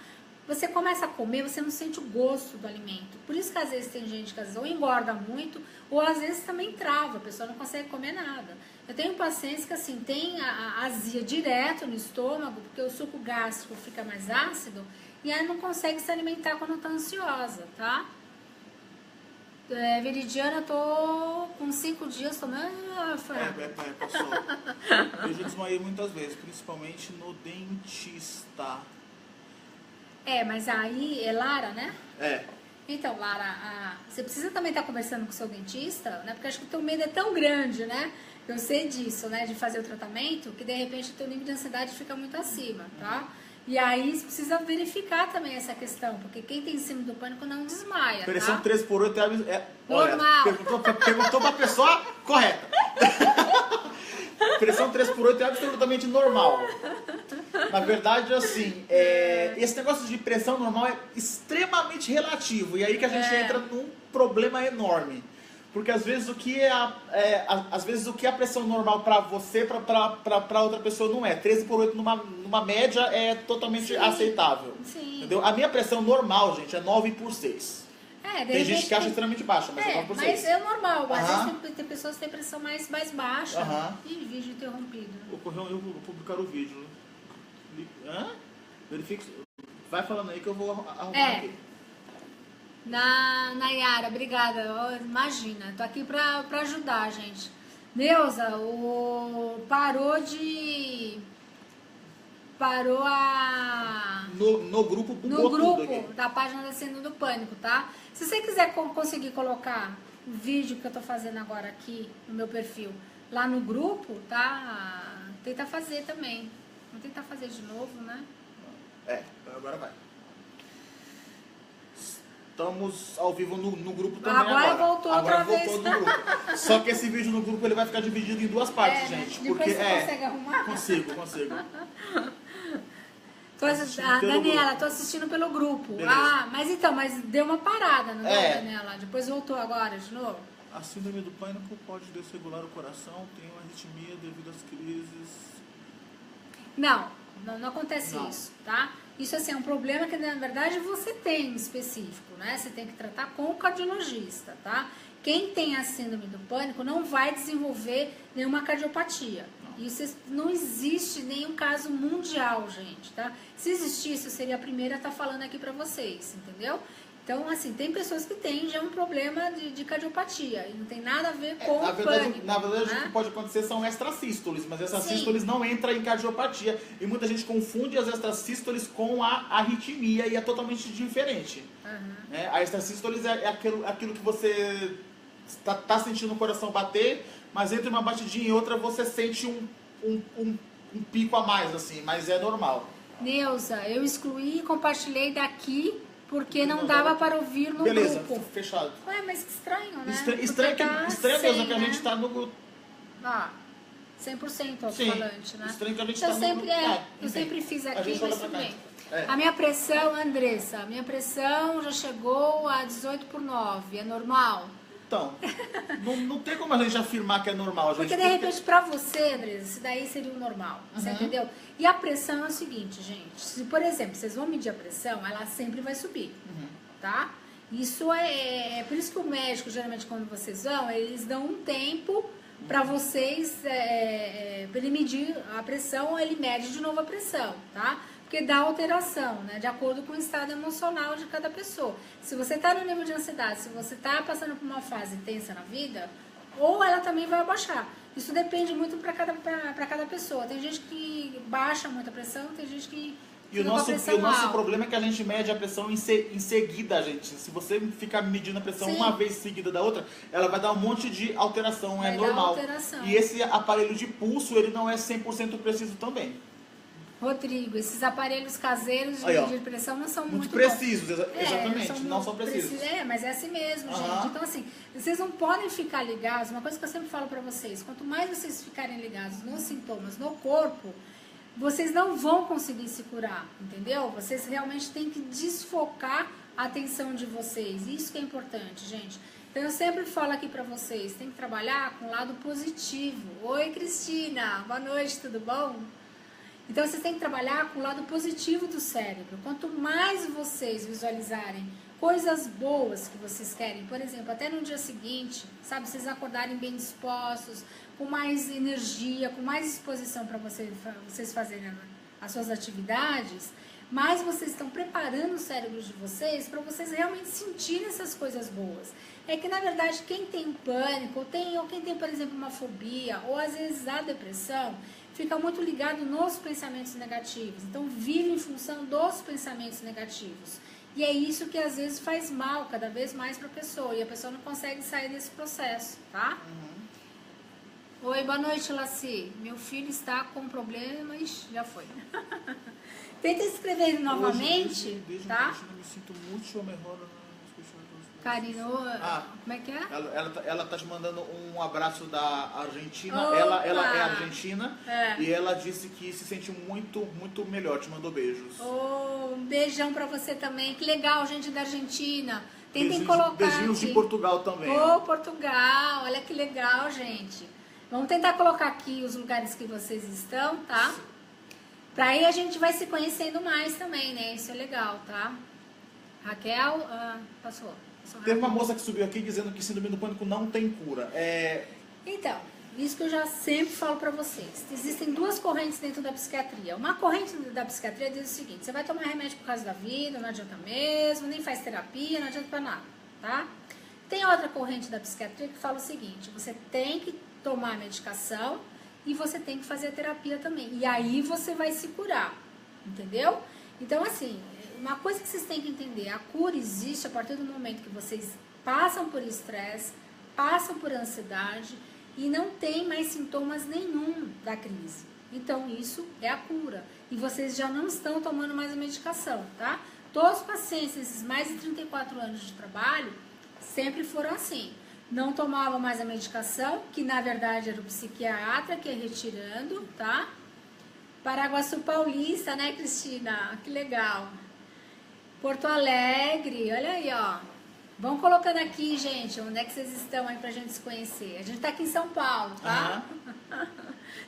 Você começa a comer, você não sente o gosto do alimento. Por isso que às vezes tem gente que às vezes ou engorda muito, ou às vezes também trava, a pessoa não consegue comer nada. Eu tenho pacientes que assim, tem a azia direto no estômago, porque o suco gástrico fica mais ácido, e aí não consegue se alimentar quando está ansiosa, tá? Veridiana, eu tô com 5 dias tomando... Passou. Eu já desmaiei muitas vezes, principalmente no dentista. Mas aí é Lara, né? É. Então, Lara, você precisa também estar conversando com o seu dentista, né? Porque acho que o teu medo é tão grande, né? Eu sei disso, né? De fazer o tratamento, que de repente o teu nível de ansiedade fica muito acima, tá? E aí você precisa verificar também essa questão, porque quem tem síndrome do pânico não desmaia, Pressão tá? 3/8 normal. Perguntou pra pessoa correta. Pressão 3/8 é absolutamente normal. Na verdade, assim, esse negócio de pressão normal é extremamente relativo. E aí que a gente entra num problema enorme. Porque às vezes o que é a pressão normal para você, para outra pessoa não é. 13/8 numa média é totalmente aceitável. Sim. Entendeu? A minha pressão normal, gente, é 9/6. Tem gente que acha extremamente baixa, mas é 9/6. Mas é normal. Às vezes tem pessoas que têm pressão mais baixa. Ih, vídeo interrompido. Ocorreu eu vou publicar o vídeo. Verifique. Vai falando aí que eu vou arrumar aqui. Nayara, obrigada. Imagina, tô aqui pra ajudar, gente. Neuza, parou parou a... No grupo, No bugou tudo grupo aqui. da página da Síndrome do Pânico, tá? Se você quiser conseguir colocar o vídeo que eu tô fazendo agora aqui no meu perfil lá no grupo, tá? Tenta fazer também. Vamos tentar fazer de novo, né? Agora vai. Estamos ao vivo no grupo também Agora voltou outra vez. Voltou no grupo. Só que esse vídeo no grupo ele vai ficar dividido em duas partes, gente. Depois Porque você consegue arrumar? Consigo. Daniela, tô assistindo pelo grupo. Beleza. Mas deu uma parada, não deu, É. Daniela? Depois voltou agora de novo? A síndrome do pânico pode desregular o coração, tem uma arritmia devido às crises. Não acontece Não. isso, tá? Isso assim, é um problema que na verdade você tem específico, né? Você tem que tratar com o cardiologista, tá? Quem tem a síndrome do pânico não vai desenvolver nenhuma cardiopatia. Isso não existe nenhum caso mundial, gente, tá? Se existisse, eu seria a primeira a estar falando aqui pra vocês, entendeu? Então, assim, tem pessoas que têm já um problema de cardiopatia e não tem nada a ver com o pânico. Na verdade, né? o que pode acontecer são extrasístoles, mas essas Sim. sístoles não entram em cardiopatia. E muita gente confunde as extrasístoles com a arritmia e é totalmente diferente. Uhum. A extrasístoles é aquilo que você tá sentindo o coração bater, mas entre uma batidinha e outra você sente um pico a mais, assim, mas é normal. Neuza, eu excluí e compartilhei daqui porque não dava para ouvir no Beleza, grupo. fechado. Ué, mas que estranho, né? Estranho Porque tá mesmo sem, que a né? gente tá no grupo. 100% alto-falante, né? Estranho que a gente Eu tá sempre, no grupo. eu Enfim, sempre fiz a aqui, gente mas olha pra tudo cá. bem. É. A minha pressão, Andressa, a minha pressão já chegou a 18/9, é normal? Então, não tem como a gente afirmar que é normal. A gente Porque de repente pra você, Andressa, isso daí seria o normal, você entendeu? E a pressão é o seguinte, gente, se por exemplo, vocês vão medir a pressão, ela sempre vai subir, tá? Isso é por isso que o médico, geralmente quando vocês vão, eles dão um tempo para vocês, para ele medir a pressão, ele mede de novo a pressão, tá? Porque dá alteração, né? De acordo com o estado emocional de cada pessoa. Se você tá no nível de ansiedade, se você tá passando por uma fase tensa na vida, ou ela também vai abaixar. Isso depende muito para cada pessoa. Tem gente que baixa muito a pressão, tem gente que E o nosso problema é que a gente mede a pressão em seguida, gente. Se você ficar medindo a pressão Sim. uma vez seguida da outra, ela vai dar um monte de alteração, Vai é dar normal. alteração. E esse aparelho de pulso, ele não é 100% preciso também. Rodrigo, esses aparelhos caseiros de Aí, ó. medir pressão não são Muito muito precisos, bons. exatamente, não são precisos. Mas é assim mesmo, Aham. gente. Então, assim, vocês não podem ficar ligados. Uma coisa que eu sempre falo pra vocês: quanto mais vocês ficarem ligados nos sintomas, no corpo, vocês não vão conseguir se curar, entendeu? Vocês realmente têm que desfocar a atenção de vocês. Isso que é importante, gente. Então, eu sempre falo aqui pra vocês: tem que trabalhar com o lado positivo. Oi, Cristina. Boa noite, tudo bom? Então, vocês têm que trabalhar com o lado positivo do cérebro. Quanto mais vocês visualizarem coisas boas que vocês querem, por exemplo, até no dia seguinte, sabe, vocês acordarem bem dispostos, com mais energia, com mais disposição para vocês fazerem as suas atividades, mais vocês estão preparando o cérebro de vocês para vocês realmente sentirem essas coisas boas. É que, na verdade, quem tem pânico, ou quem tem, por exemplo, uma fobia, ou às vezes a depressão, fica muito ligado nos pensamentos negativos. Então, vive em função dos pensamentos negativos. E é isso que, às vezes, faz mal cada vez mais para a pessoa. E a pessoa não consegue sair desse processo, tá? Oi, boa noite, Laci. Meu filho está com problemas... Já foi. Tenta escrever novamente, Desde tá? eu me sinto muito melhor. Karino, como é que é? Ela tá te mandando um abraço da Argentina. Opa! Ela é argentina É. e ela disse que se sente muito melhor. Te mandou beijos. Um beijão pra você também. Que legal, gente da Argentina. Tentem Beijinhos- colocar beijinhos aqui. de Portugal também. Ô, Portugal, olha que legal, gente. Vamos tentar colocar aqui os lugares que vocês estão, tá? Pra aí a gente vai se conhecendo mais também, né? Isso é legal, tá? Raquel, passou. Teve uma moça que subiu aqui dizendo que síndrome do pânico não tem cura. Então, isso que eu já sempre falo pra vocês. Existem duas correntes dentro da psiquiatria. Uma corrente da psiquiatria diz o seguinte: você vai tomar remédio por causa da vida, não adianta mesmo, nem faz terapia, não adianta pra nada, tá? Tem outra corrente da psiquiatria que fala o seguinte: você tem que tomar a medicação e você tem que fazer a terapia também. E aí você vai se curar, entendeu? Então, assim, uma coisa que vocês têm que entender, a cura existe a partir do momento que vocês passam por estresse, passam por ansiedade e não tem mais sintomas nenhum da crise. Então, isso é a cura. E vocês já não estão tomando mais a medicação, tá? Todos os pacientes, esses mais de 34 anos de trabalho, sempre foram assim. Não tomavam mais a medicação, que na verdade era o psiquiatra que ia retirando, tá? Paraguaçu Paulista, né, Cristina? Que legal. Porto Alegre, olha aí, ó. Vão colocando aqui, gente, onde é que vocês estão aí pra gente se conhecer. A gente tá aqui em São Paulo, tá?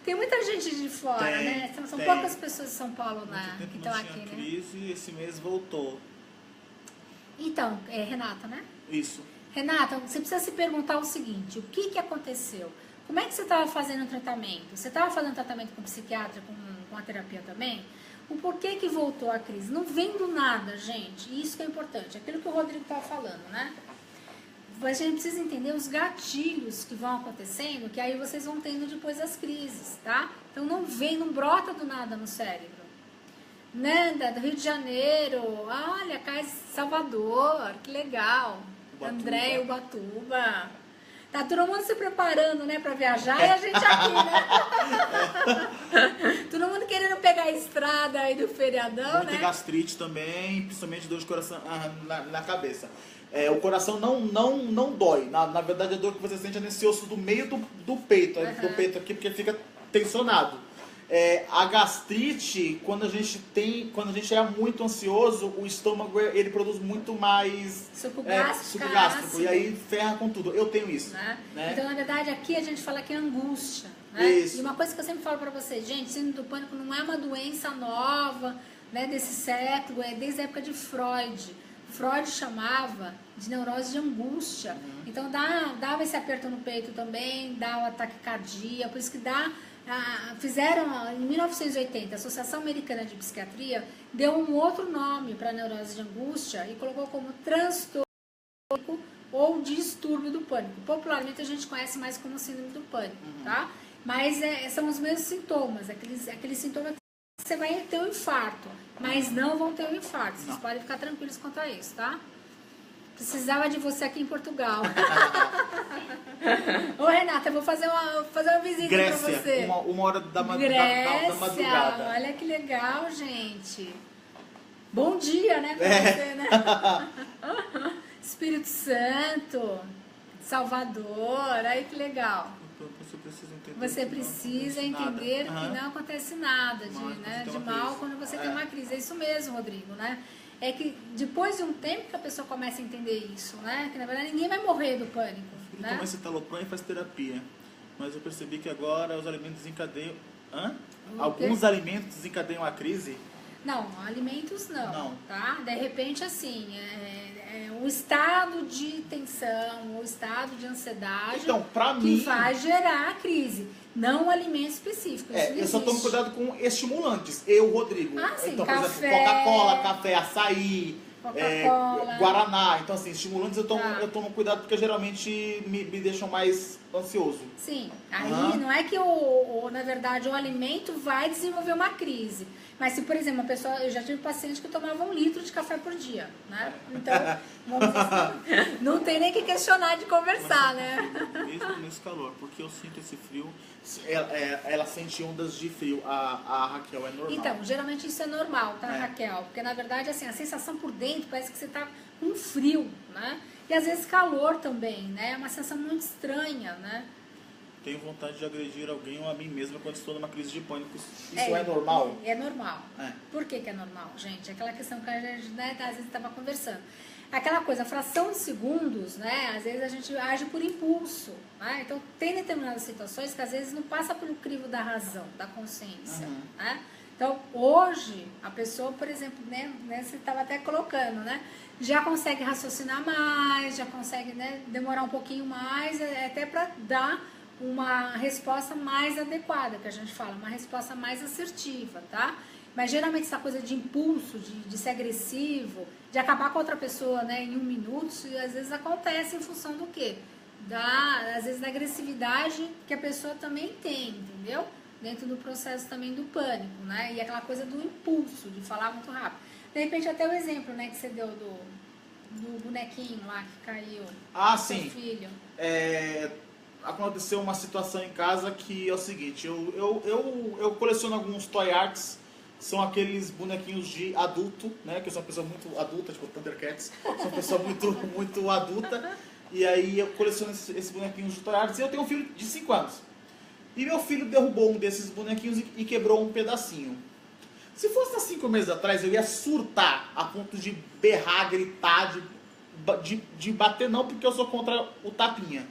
Tem muita gente de fora, né? São poucas pessoas de São Paulo, né, que estão aqui, né? Crise, esse mês voltou. Então, Renata, né? Isso. Renata, você precisa se perguntar o seguinte, o que aconteceu? Como é que você estava fazendo o tratamento? Você estava fazendo tratamento com psiquiatra, com a terapia também? O porquê que voltou a crise? Não vem do nada, gente. Isso que é importante. Aquilo que o Rodrigo estava falando, né? A gente precisa entender os gatilhos que vão acontecendo, que aí vocês vão tendo depois as crises, tá? Então não brota do nada no cérebro. Nanda, do Rio de Janeiro, olha, Cais Salvador, que legal. Ubatuba. André, Ubatuba. Tá todo mundo se preparando, né, pra viajar e a gente aqui, né? Todo mundo querendo pegar a estrada aí do feriadão, Muita né? gastrite também, principalmente dor de coração na cabeça. O coração não dói. Na verdade, a dor que você sente é nesse osso do meio do peito. Do peito aqui, porque fica tensionado. A gastrite, quando a gente é muito ansioso, o estômago ele produz muito mais Suco gástrico, gástrico, e aí ferra com tudo. Eu tenho isso. Né? Né? Então, na verdade, aqui a gente fala que é angústia. Né? Isso. E uma coisa que eu sempre falo pra vocês, gente, síndrome do pânico não é uma doença nova, né, desse século, é desde a época de Freud. Freud chamava de neurose de angústia. Então, dava esse aperto no peito também, dá o ataque cardíaco, por isso que fizeram em 1980, a Associação Americana de Psiquiatria deu um outro nome para a neurose de angústia e colocou como transtorno ou distúrbio do pânico. Popularmente a gente conhece mais como síndrome do pânico, tá? Mas são os mesmos sintomas, aqueles sintomas que você vai ter um infarto, mas não vão ter um infarto. Vocês podem ficar tranquilos quanto a isso, tá? Precisava de você aqui em Portugal. Ô, Renata, eu vou fazer uma visita Grécia, pra você. uma hora da madrugada. Grécia, olha que legal, gente. Bom dia, né, pra você, né? Espírito Santo, Salvador, aí que legal. Você precisa entender que não acontece nada de mal quando você tem uma crise. É isso mesmo, Rodrigo, né? É que depois de um tempo que a pessoa começa a entender isso, né? Que na verdade ninguém vai morrer do pânico. Ele toma citalopram e faz terapia. Mas eu percebi que agora os alimentos desencadeiam. Alguns alimentos desencadeiam a crise. Não, alimentos não. Tá? De repente, assim, o estado de tensão, o estado de ansiedade então, pra que mim, vai gerar a crise. Não alimentos específicos. eu só tomo cuidado com estimulantes. Eu, Rodrigo. Sim, então, café, por exemplo, Coca-Cola, café, açaí, Guaraná. Então, assim, estimulantes eu tomo cuidado porque geralmente me deixam mais ansioso. Sim. Aí não é que, na verdade, o alimento vai desenvolver uma crise. Mas se, por exemplo, eu já tive paciente que tomava 1 litro de café por dia, né? Então, vamos dizer assim, não tem nem que questionar de conversar, né? Mesmo nesse calor, porque eu sinto esse frio, ela sente ondas de frio, a Raquel é normal. Então, geralmente isso é normal, tá, Raquel? Porque, na verdade, assim, a sensação por dentro parece que você tá com frio, né? E às vezes calor também, né? É uma sensação muito estranha, né? Tenho vontade de agredir alguém ou a mim mesma quando estou numa crise de pânico. Isso é normal? É normal. Por que é normal, gente? Aquela questão que a gente, né, às vezes estava conversando. Aquela coisa, fração de segundos, né? Às vezes a gente age por impulso, né? Então, tem determinadas situações que às vezes não passa pelo crivo da razão, da consciência, né? Então, hoje, a pessoa, por exemplo, né, você estava até colocando, né? Já consegue raciocinar mais, já consegue, né, demorar um pouquinho mais, até para dar uma resposta mais adequada, que a gente fala, uma resposta mais assertiva, tá? Mas geralmente essa coisa de impulso, de ser agressivo, de acabar com outra pessoa, né, em 1 minuto, isso às vezes acontece em função do quê? Às vezes da agressividade que a pessoa também tem, entendeu? dentro do processo também do pânico, né? E aquela coisa do impulso, de falar muito rápido. De repente, até o exemplo, né, que você deu do bonequinho lá que caiu. Ah, do seu sim. filho. Aconteceu uma situação em casa que é o seguinte, eu coleciono alguns toy arts, são aqueles bonequinhos de adulto, né? Que eu sou uma pessoa muito adulta, tipo Thundercats, sou uma pessoa muito adulta, e aí eu coleciono esses bonequinhos de toy arts, e eu tenho um filho de 5 anos. E meu filho derrubou um desses bonequinhos e quebrou um pedacinho. Se fosse há 5 meses atrás, eu ia surtar a ponto de berrar, gritar, de bater não, porque eu sou contra o tapinha.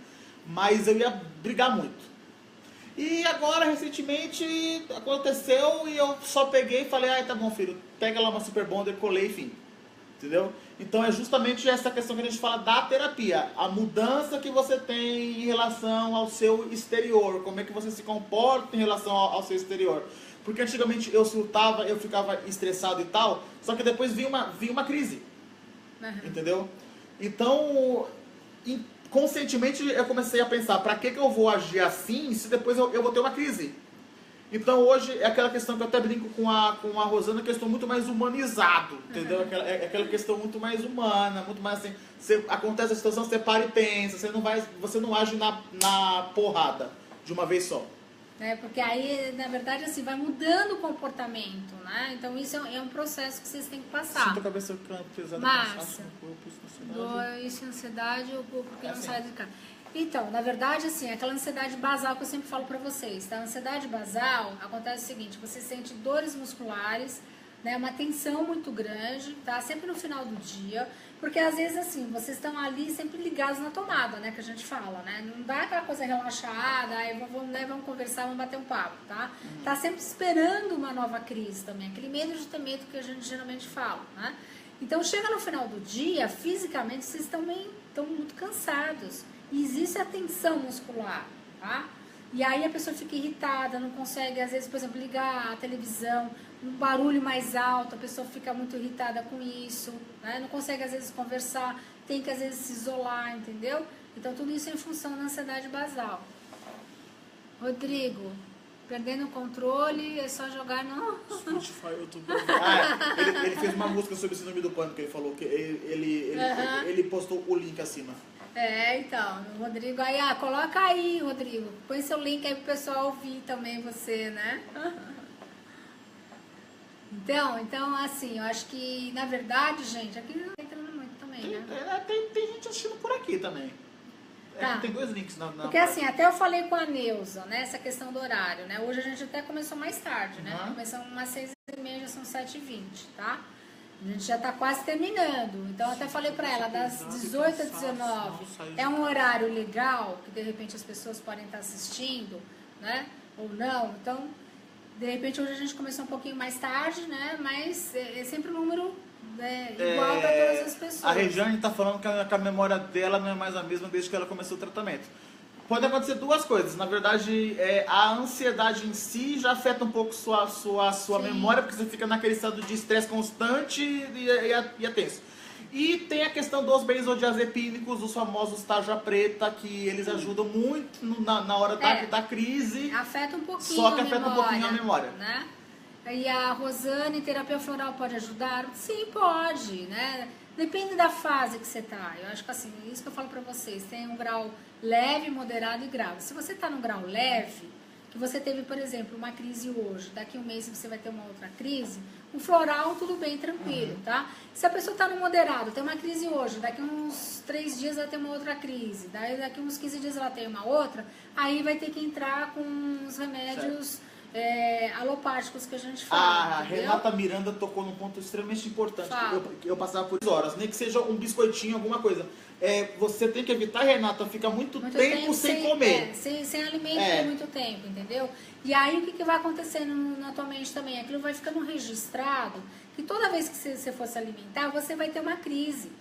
Mas eu ia brigar muito. E agora, recentemente, aconteceu e eu só peguei e falei, tá bom, filho, pega lá uma Super Bonder, colei, enfim. Entendeu? Então é justamente essa questão que a gente fala da terapia. A mudança que você tem em relação ao seu exterior. Como é que você se comporta em relação ao seu exterior. Porque antigamente eu surtava, eu ficava estressado e tal, só que depois vinha uma crise. Uhum. Entendeu? Então, conscientemente eu comecei a pensar, pra que eu vou agir assim se depois eu vou ter uma crise? Então hoje é aquela questão que eu até brinco com a Rosana, questão muito mais humanizado, entendeu? Aquela questão muito mais humana, muito mais assim, acontece a situação, você para e pensa, você não age na porrada de uma vez só. Porque aí, na verdade, assim, vai mudando o comportamento, né? Então isso é um processo que vocês têm que passar. Sinto a cabeça pesada, Márcia, cansaço, ansiedade ou porque não assim. sai de casa. Então, na verdade, assim, aquela ansiedade basal que eu sempre falo pra vocês, tá? A ansiedade basal acontece o seguinte, você sente dores musculares, né? Uma tensão muito grande, tá? Sempre no final do dia, porque às vezes, assim, vocês estão ali sempre ligados na tomada, né? Que a gente fala, né? Não dá aquela coisa relaxada, aí vamos conversar, vamos bater um papo, tá? Tá sempre esperando uma nova crise também, aquele medo de ter medo que a gente geralmente fala, né? Então, chega no final do dia, fisicamente, vocês estão muito cansados. E existe a tensão muscular, tá? E aí a pessoa fica irritada, não consegue, às vezes, por exemplo, ligar a televisão, um barulho mais alto, a pessoa fica muito irritada com isso, né? Não consegue, às vezes, conversar, tem que, às vezes, se isolar, entendeu? Então, tudo isso é em função da ansiedade basal. Rodrigo, perdendo o controle, é só jogar no... Spotify, YouTube. Ele fez uma música sobre o síndrome do pânico, ele falou que ele postou o link acima. Então, o Rodrigo, aí, coloca aí, Rodrigo, põe seu link aí pro pessoal ouvir também você, né? Então, assim, eu acho que, na verdade, gente, aqui não tá entrando muito também, né? Tem gente assistindo por aqui também. Tá. Tem 2 links na Porque assim, até eu falei com a Neuza, né, essa questão do horário, né? Hoje a gente até começou mais tarde, né? Começamos umas 6h30, já são 7h20, tá? A gente já tá quase terminando. Então, eu até falei pra ela, das 18 às 19 é um horário legal, que de repente as pessoas podem estar assistindo, né? Ou não. Então, de repente, hoje a gente começou um pouquinho mais tarde, né? Mas é sempre um número igual para todas as pessoas. A Regiane tá falando que a memória dela não é mais a mesma desde que ela começou o tratamento. Pode acontecer 2 coisas. Na verdade, a ansiedade em si já afeta um pouco sua memória, porque você fica naquele estado de estresse constante e é tenso. E tem a questão dos benzodiazepínicos, os famosos tarja preta, que eles ajudam muito na hora da crise. Afeta um pouquinho só que afeta um pouquinho a memória. Né? E a Rosane, terapia floral pode ajudar? Sim, pode, né? Depende da fase que você tá. Eu acho que assim, isso que eu falo pra vocês, tem um grau leve, moderado e grave. Se você tá no grau leve, que você teve, por exemplo, uma crise hoje, daqui a um mês você vai ter uma outra crise, o floral tudo bem, tranquilo, tá? Se a pessoa tá no moderado, tem uma crise hoje, daqui a uns 3 dias ela tem uma outra crise, daí daqui a uns 15 dias ela tem uma outra, aí vai ter que entrar com os remédios alopáticos que a gente fala. A Renata Miranda tocou num ponto extremamente importante. Fala. Eu passava por horas, nem que seja um biscoitinho, alguma coisa. Você tem que evitar, Renata, ficar muito tempo sem comer. Sem alimento por muito tempo, entendeu? E aí o que vai acontecendo na tua mente também? Aquilo vai ficando registrado, que toda vez que você for se alimentar, você vai ter uma crise.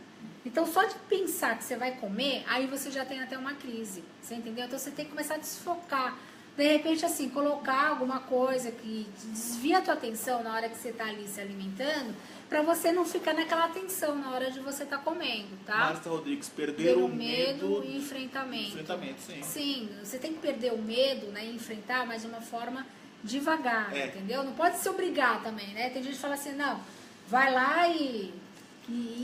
Então, só de pensar que você vai comer, aí você já tem até uma crise. Você entendeu? Então, você tem que começar a desfocar. De repente, assim, colocar alguma coisa que desvia a tua atenção na hora que você está ali se alimentando, para você não ficar naquela tensão na hora de você estar comendo, tá? Marta Rodrigues, perder o medo e enfrentamento. Enfrentamento, sim. Sim, você tem que perder o medo, né, e enfrentar, mas de uma forma devagar, entendeu? Não pode se obrigar também, né? Tem gente que fala assim, não, vai lá e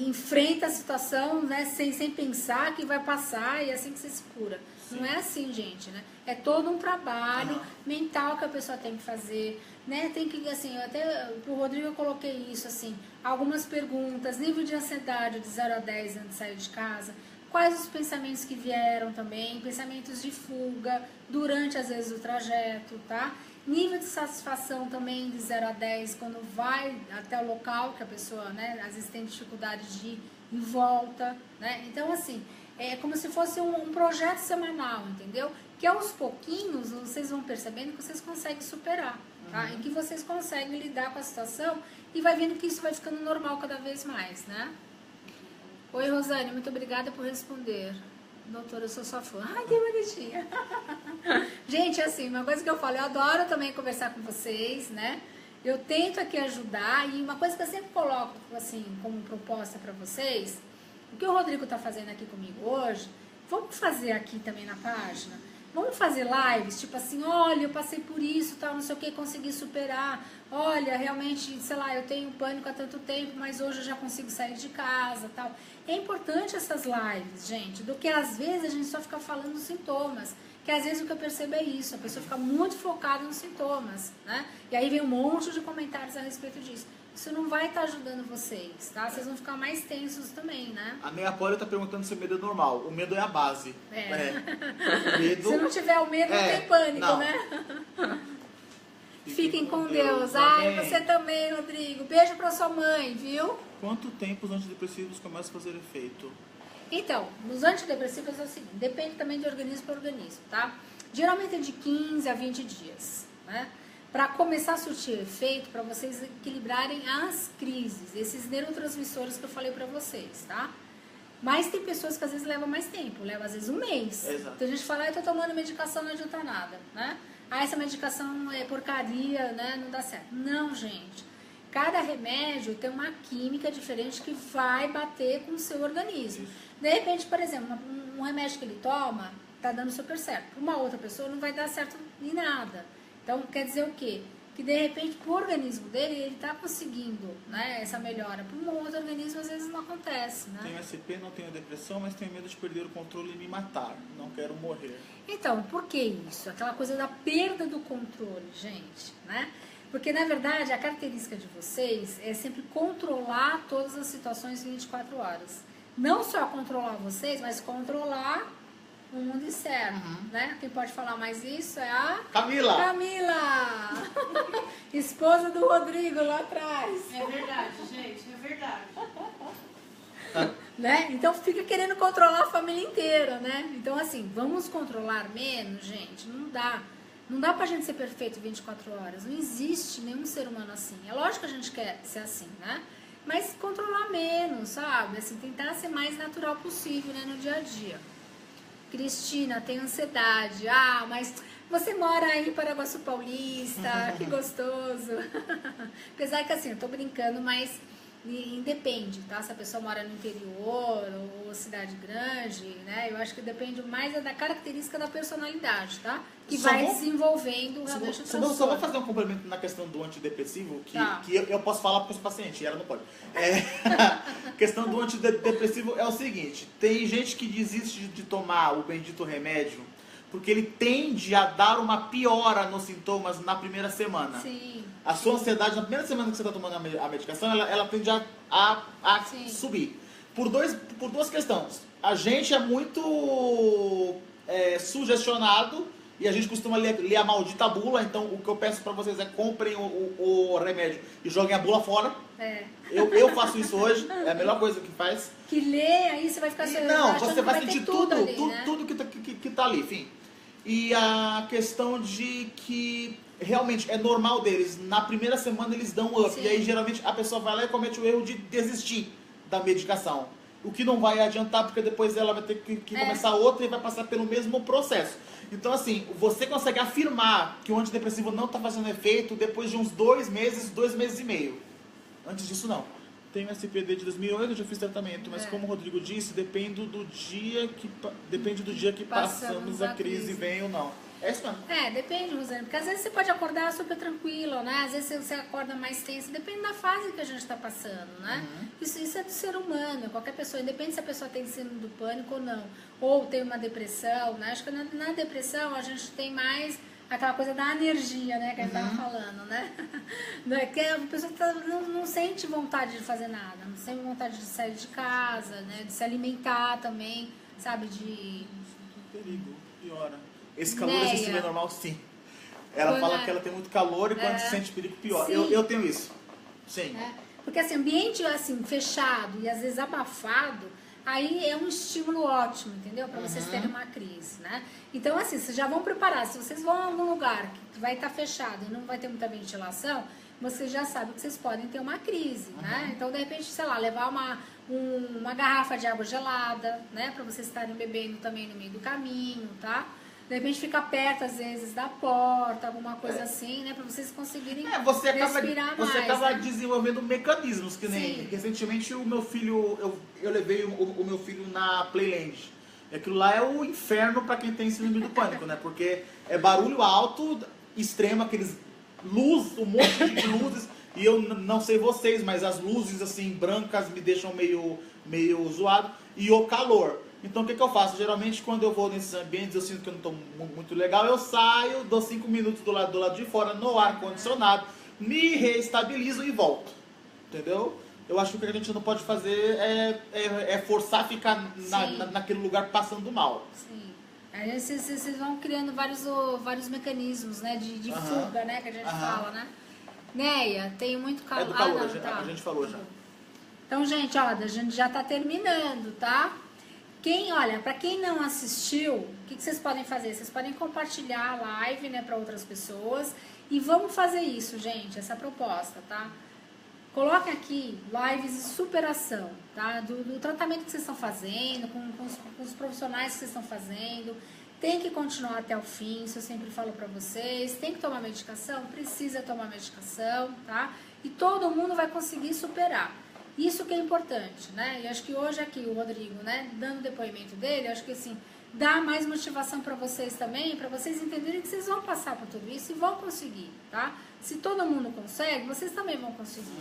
enfrenta a situação, né, sem pensar que vai passar e é assim que você se cura. Sim. Não é assim, gente, né? É todo um trabalho mental que a pessoa tem que fazer, né? Tem que, assim, até pro Rodrigo eu coloquei isso, assim, algumas perguntas, nível de ansiedade de 0 a 10 antes de sair de casa, quais os pensamentos que vieram também, pensamentos de fuga durante, às vezes, o trajeto, tá? Nível de satisfação também de 0 a 10 quando vai até o local que a pessoa, né, às vezes tem dificuldade de ir em volta, né? Então, assim, é como se fosse um projeto semanal, entendeu? Que aos pouquinhos vocês vão percebendo que vocês conseguem superar, tá? E que vocês conseguem lidar com a situação e vai vendo que isso vai ficando normal cada vez mais, né? Oi, Rosane, muito obrigada por responder. Doutora, eu sou sua fã. Ai, que bonitinha. Gente, assim, uma coisa que eu falo, eu adoro também conversar com vocês, né? Eu tento aqui ajudar e uma coisa que eu sempre coloco, assim, como proposta para vocês, o que o Rodrigo tá fazendo aqui comigo hoje, vamos fazer aqui também na página. Vamos fazer lives, tipo assim, olha, eu passei por isso, tal, não sei o que, consegui superar. Olha, realmente, sei lá, eu tenho pânico há tanto tempo, mas hoje eu já consigo sair de casa, tal. É importante essas lives, gente, do que às vezes a gente só fica falando dos sintomas. Que às vezes o que eu percebo é isso, a pessoa fica muito focada nos sintomas, né? E aí vem um monte de comentários a respeito disso. Isso não vai estar ajudando vocês, tá? Vocês vão ficar mais tensos também, né? A Neia Poli tá perguntando se o medo é normal. O medo é a base. Medo... Se não tiver o medo, não tem pânico, não. Né? Fiquem com Deus. Ai, você também, Rodrigo. Beijo pra sua mãe, viu? Quanto tempo os antidepressivos começam a fazer efeito? Então, nos antidepressivos é o seguinte, depende também de organismo para organismo, tá? Geralmente é de 15 a 20 dias, né? Para começar a surtir efeito, para vocês equilibrarem as crises, esses neurotransmissores que eu falei para vocês, tá? Mas tem pessoas que às vezes levam mais tempo, leva às vezes um mês. Exato. Então a gente fala, eu tô tomando medicação, não adianta nada, né? Ah, essa medicação é porcaria, né? Não dá certo. Não, gente. Cada remédio tem uma química diferente que vai bater com o seu organismo. De repente, por exemplo, um remédio que ele toma tá dando super certo. Para uma outra pessoa não vai dar certo em nada. Então, quer dizer o quê? Que de repente, para o organismo dele, ele está conseguindo, né, essa melhora. Para um outro organismo, às vezes não acontece, né? Tenho SP, não tenho depressão, mas tenho medo de perder o controle e me matar. Não quero morrer. Então, por que isso? Aquela coisa da perda do controle, gente, né? Porque, na verdade, a característica de vocês é sempre controlar todas as situações 24 horas. Não só controlar vocês, mas controlar o mundo externo, né? Quem pode falar mais isso é a... Camila! Camila! Esposa do Rodrigo lá atrás. É verdade, gente, é verdade. Né? Então fica querendo controlar a família inteira, né? Então, assim, vamos controlar menos, gente? Não dá. Não dá pra gente ser perfeito 24 horas. Não existe nenhum ser humano assim. É lógico que a gente quer ser assim, né? Mas controlar menos, sabe? Assim, tentar ser mais natural possível, né, no dia a dia. Cristina, tem ansiedade. Ah, mas você mora aí em Paraguaçu Paulista, que gostoso. Apesar que assim, eu tô brincando, mas independe, tá? Se a pessoa mora no interior ou cidade grande, né? Eu acho que depende mais da característica da personalidade, tá? Que Só vai vou- desenvolvendo realmente o Só vou transtorno. fazer um complemento na questão do antidepressivo, Tá. que eu posso falar para os pacientes, e ela não pode. A questão do antidepressivo é o seguinte, tem gente que desiste de tomar o bendito remédio porque ele tende a dar uma piora nos sintomas na primeira semana. Sim. A sua ansiedade, na primeira semana que você está tomando a medicação, ela tende a Sim. subir. Por duas questões. A gente é muito sugestionado e a gente costuma ler a maldita bula, então o que eu peço para vocês é comprem o remédio e joguem a bula fora. É. Eu faço isso hoje, é a melhor coisa que faz. Que lê, aí você vai ficar... Não, achando você que vai ter sentir tudo, ali, tudo, né? tudo que tá ali, enfim. E a questão de que realmente é normal deles, na primeira semana eles dão up, Sim. e aí geralmente a pessoa vai lá e comete o erro de desistir da medicação. O que não vai adiantar, porque depois ela vai ter que começar outra e vai passar pelo mesmo processo. Então assim, você consegue afirmar que o antidepressivo não está fazendo efeito depois de uns 2 meses, 2 meses e meio. Antes disso não. Tenho SPD de 2008, eu já fiz tratamento, mas como o Rodrigo disse, depende do dia que passamos a crise, vem ou não. É isso mesmo. Depende, Rosane, porque às vezes você pode acordar super tranquilo, né? Às vezes você acorda mais tenso, depende da fase que a gente está passando, né? Isso é do ser humano, qualquer pessoa, independe se a pessoa tem síndrome do pânico ou não, ou tem uma depressão, né? Acho que na depressão a gente tem mais aquela coisa da energia, né? Que a gente estava falando, né? Que a pessoa não sente vontade de fazer nada, não sente vontade de sair de casa, né? De se alimentar também, sabe? Que perigo, piora. Esse calor a gente vê normal, sim. Ela Quando fala que ela tem muito calor e quando se sente perigo, piora. Eu tenho isso. Sim. Porque assim, ambiente assim, fechado e às vezes abafado, aí é um estímulo ótimo, entendeu? Para vocês terem uma crise, né? Então assim, vocês já vão preparar. Se vocês vão a algum lugar que vai estar fechado e não vai ter muita ventilação, vocês já sabem que vocês podem ter uma crise, né? Então, de repente, sei lá, levar uma garrafa de água gelada, né? Para vocês estarem bebendo também no meio do caminho, tá? De repente fica perto, às vezes, da porta, alguma coisa assim, né? Para vocês conseguirem respirar mais. Você acaba desenvolvendo mecanismos, que nem recentemente o meu filho, eu levei o meu filho na Playland. E aquilo lá é o inferno para quem tem síndrome do pânico, né? Porque é barulho alto, extremo, aqueles um monte de luzes. E eu não sei vocês, mas as luzes assim brancas me deixam meio zoado. E o calor. Então o que eu faço? Geralmente quando eu vou nesses ambientes, eu sinto que eu não estou muito legal, eu saio, dou 5 minutos do lado de fora no ar-condicionado, me reestabilizo e volto. Entendeu? Eu acho que o que a gente não pode fazer é forçar a ficar naquele lugar passando mal. Sim. Aí vocês vão criando vários mecanismos, né, de fuga, né, que a gente fala, né? Neia, tem muito calor. É do calor, a gente falou já. Então, gente, ó, a gente já tá terminando, tá? Olha, para quem não assistiu, o que vocês podem fazer? Vocês podem compartilhar a live, né, para outras pessoas. E vamos fazer isso, gente, essa proposta, tá? Coloquem aqui lives de superação, tá? Do tratamento que vocês estão fazendo, com os profissionais que vocês estão fazendo. Tem que continuar até o fim, isso eu sempre falo para vocês. Tem que tomar medicação? Precisa tomar medicação, tá? E todo mundo vai conseguir superar. Isso que é importante, né? E acho que hoje aqui o Rodrigo, né, dando o depoimento dele, acho que assim, dá mais motivação para vocês também, para vocês entenderem que vocês vão passar por tudo isso e vão conseguir, tá? Se todo mundo consegue, vocês também vão conseguir.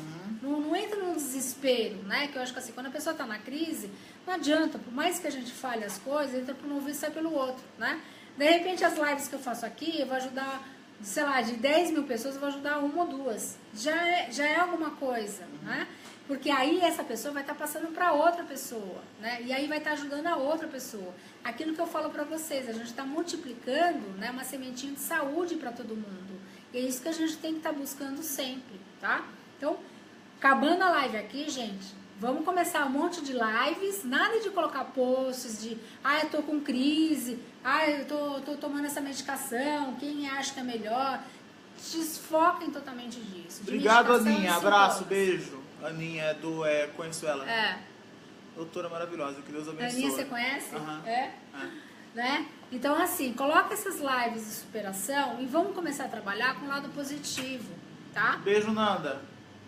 Não entra num desespero, né? Que eu acho que assim, quando a pessoa está na crise, não adianta, por mais que a gente fale as coisas, entra por um ouvido e sai pelo outro, né? De repente as lives que eu faço aqui, eu vou ajudar, sei lá, de 10 mil pessoas, eu vou ajudar uma ou duas. Já é alguma coisa, né? Porque aí essa pessoa vai estar passando para outra pessoa, né? E aí vai estar ajudando a outra pessoa. Aquilo que eu falo para vocês, a gente está multiplicando, né, uma sementinha de saúde para todo mundo. E é isso que a gente tem que estar buscando sempre, tá? Então, acabando a live aqui, gente, vamos começar um monte de lives, nada de colocar posts de, eu tô com crise, eu tô tomando essa medicação, quem acha que é melhor? Desfoquem totalmente disso. Obrigado, Aninha. Abraço, beijo. Aninha conheço ela. Doutora maravilhosa, que Deus abençoe. Aninha, você conhece? Né? Então, assim, coloca essas lives de superação e vamos começar a trabalhar com o lado positivo, tá? Beijo, Nanda.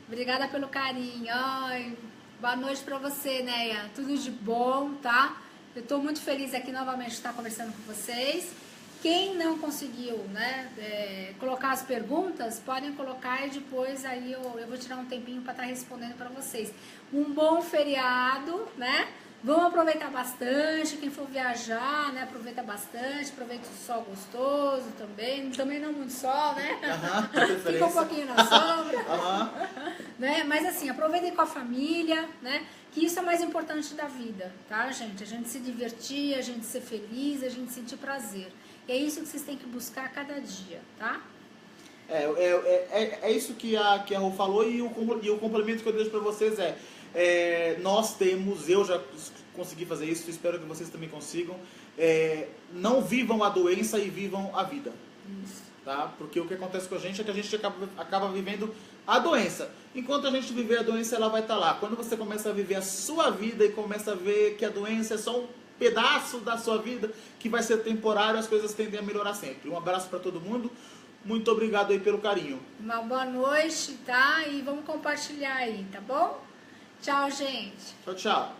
Obrigada pelo carinho. Ai, boa noite pra você, Neia. Tudo de bom, tá? Eu tô muito feliz aqui novamente de estar conversando com vocês. Quem não conseguiu, né, colocar as perguntas, podem colocar e depois aí eu vou tirar um tempinho para estar respondendo para vocês. Um bom feriado, né? Vamos aproveitar bastante, quem for viajar, né, aproveita bastante, aproveita o sol gostoso também não muito sol, né? Fica um pouquinho na sombra, né? Mas assim, aproveitem com a família, né? Que isso é o mais importante da vida, tá, gente? A gente se divertir, a gente ser feliz, a gente sentir prazer. E é isso que vocês têm que buscar a cada dia, tá? É isso que a Rô falou e o complemento que eu deixo para vocês eu já consegui fazer isso, espero que vocês também consigam. Não vivam a doença e vivam a vida. Isso. Tá? Porque o que acontece com a gente é que a gente acaba vivendo a doença. Enquanto a gente viver a doença, ela vai estar lá. Quando você começa a viver a sua vida e começa a ver que a doença é só um pedaço da sua vida, que vai ser temporário, as coisas tendem a melhorar sempre. Um abraço para todo mundo. Muito obrigado aí pelo carinho. Uma boa noite, tá? E vamos compartilhar aí, tá bom? Tchau, gente. Tchau, tchau.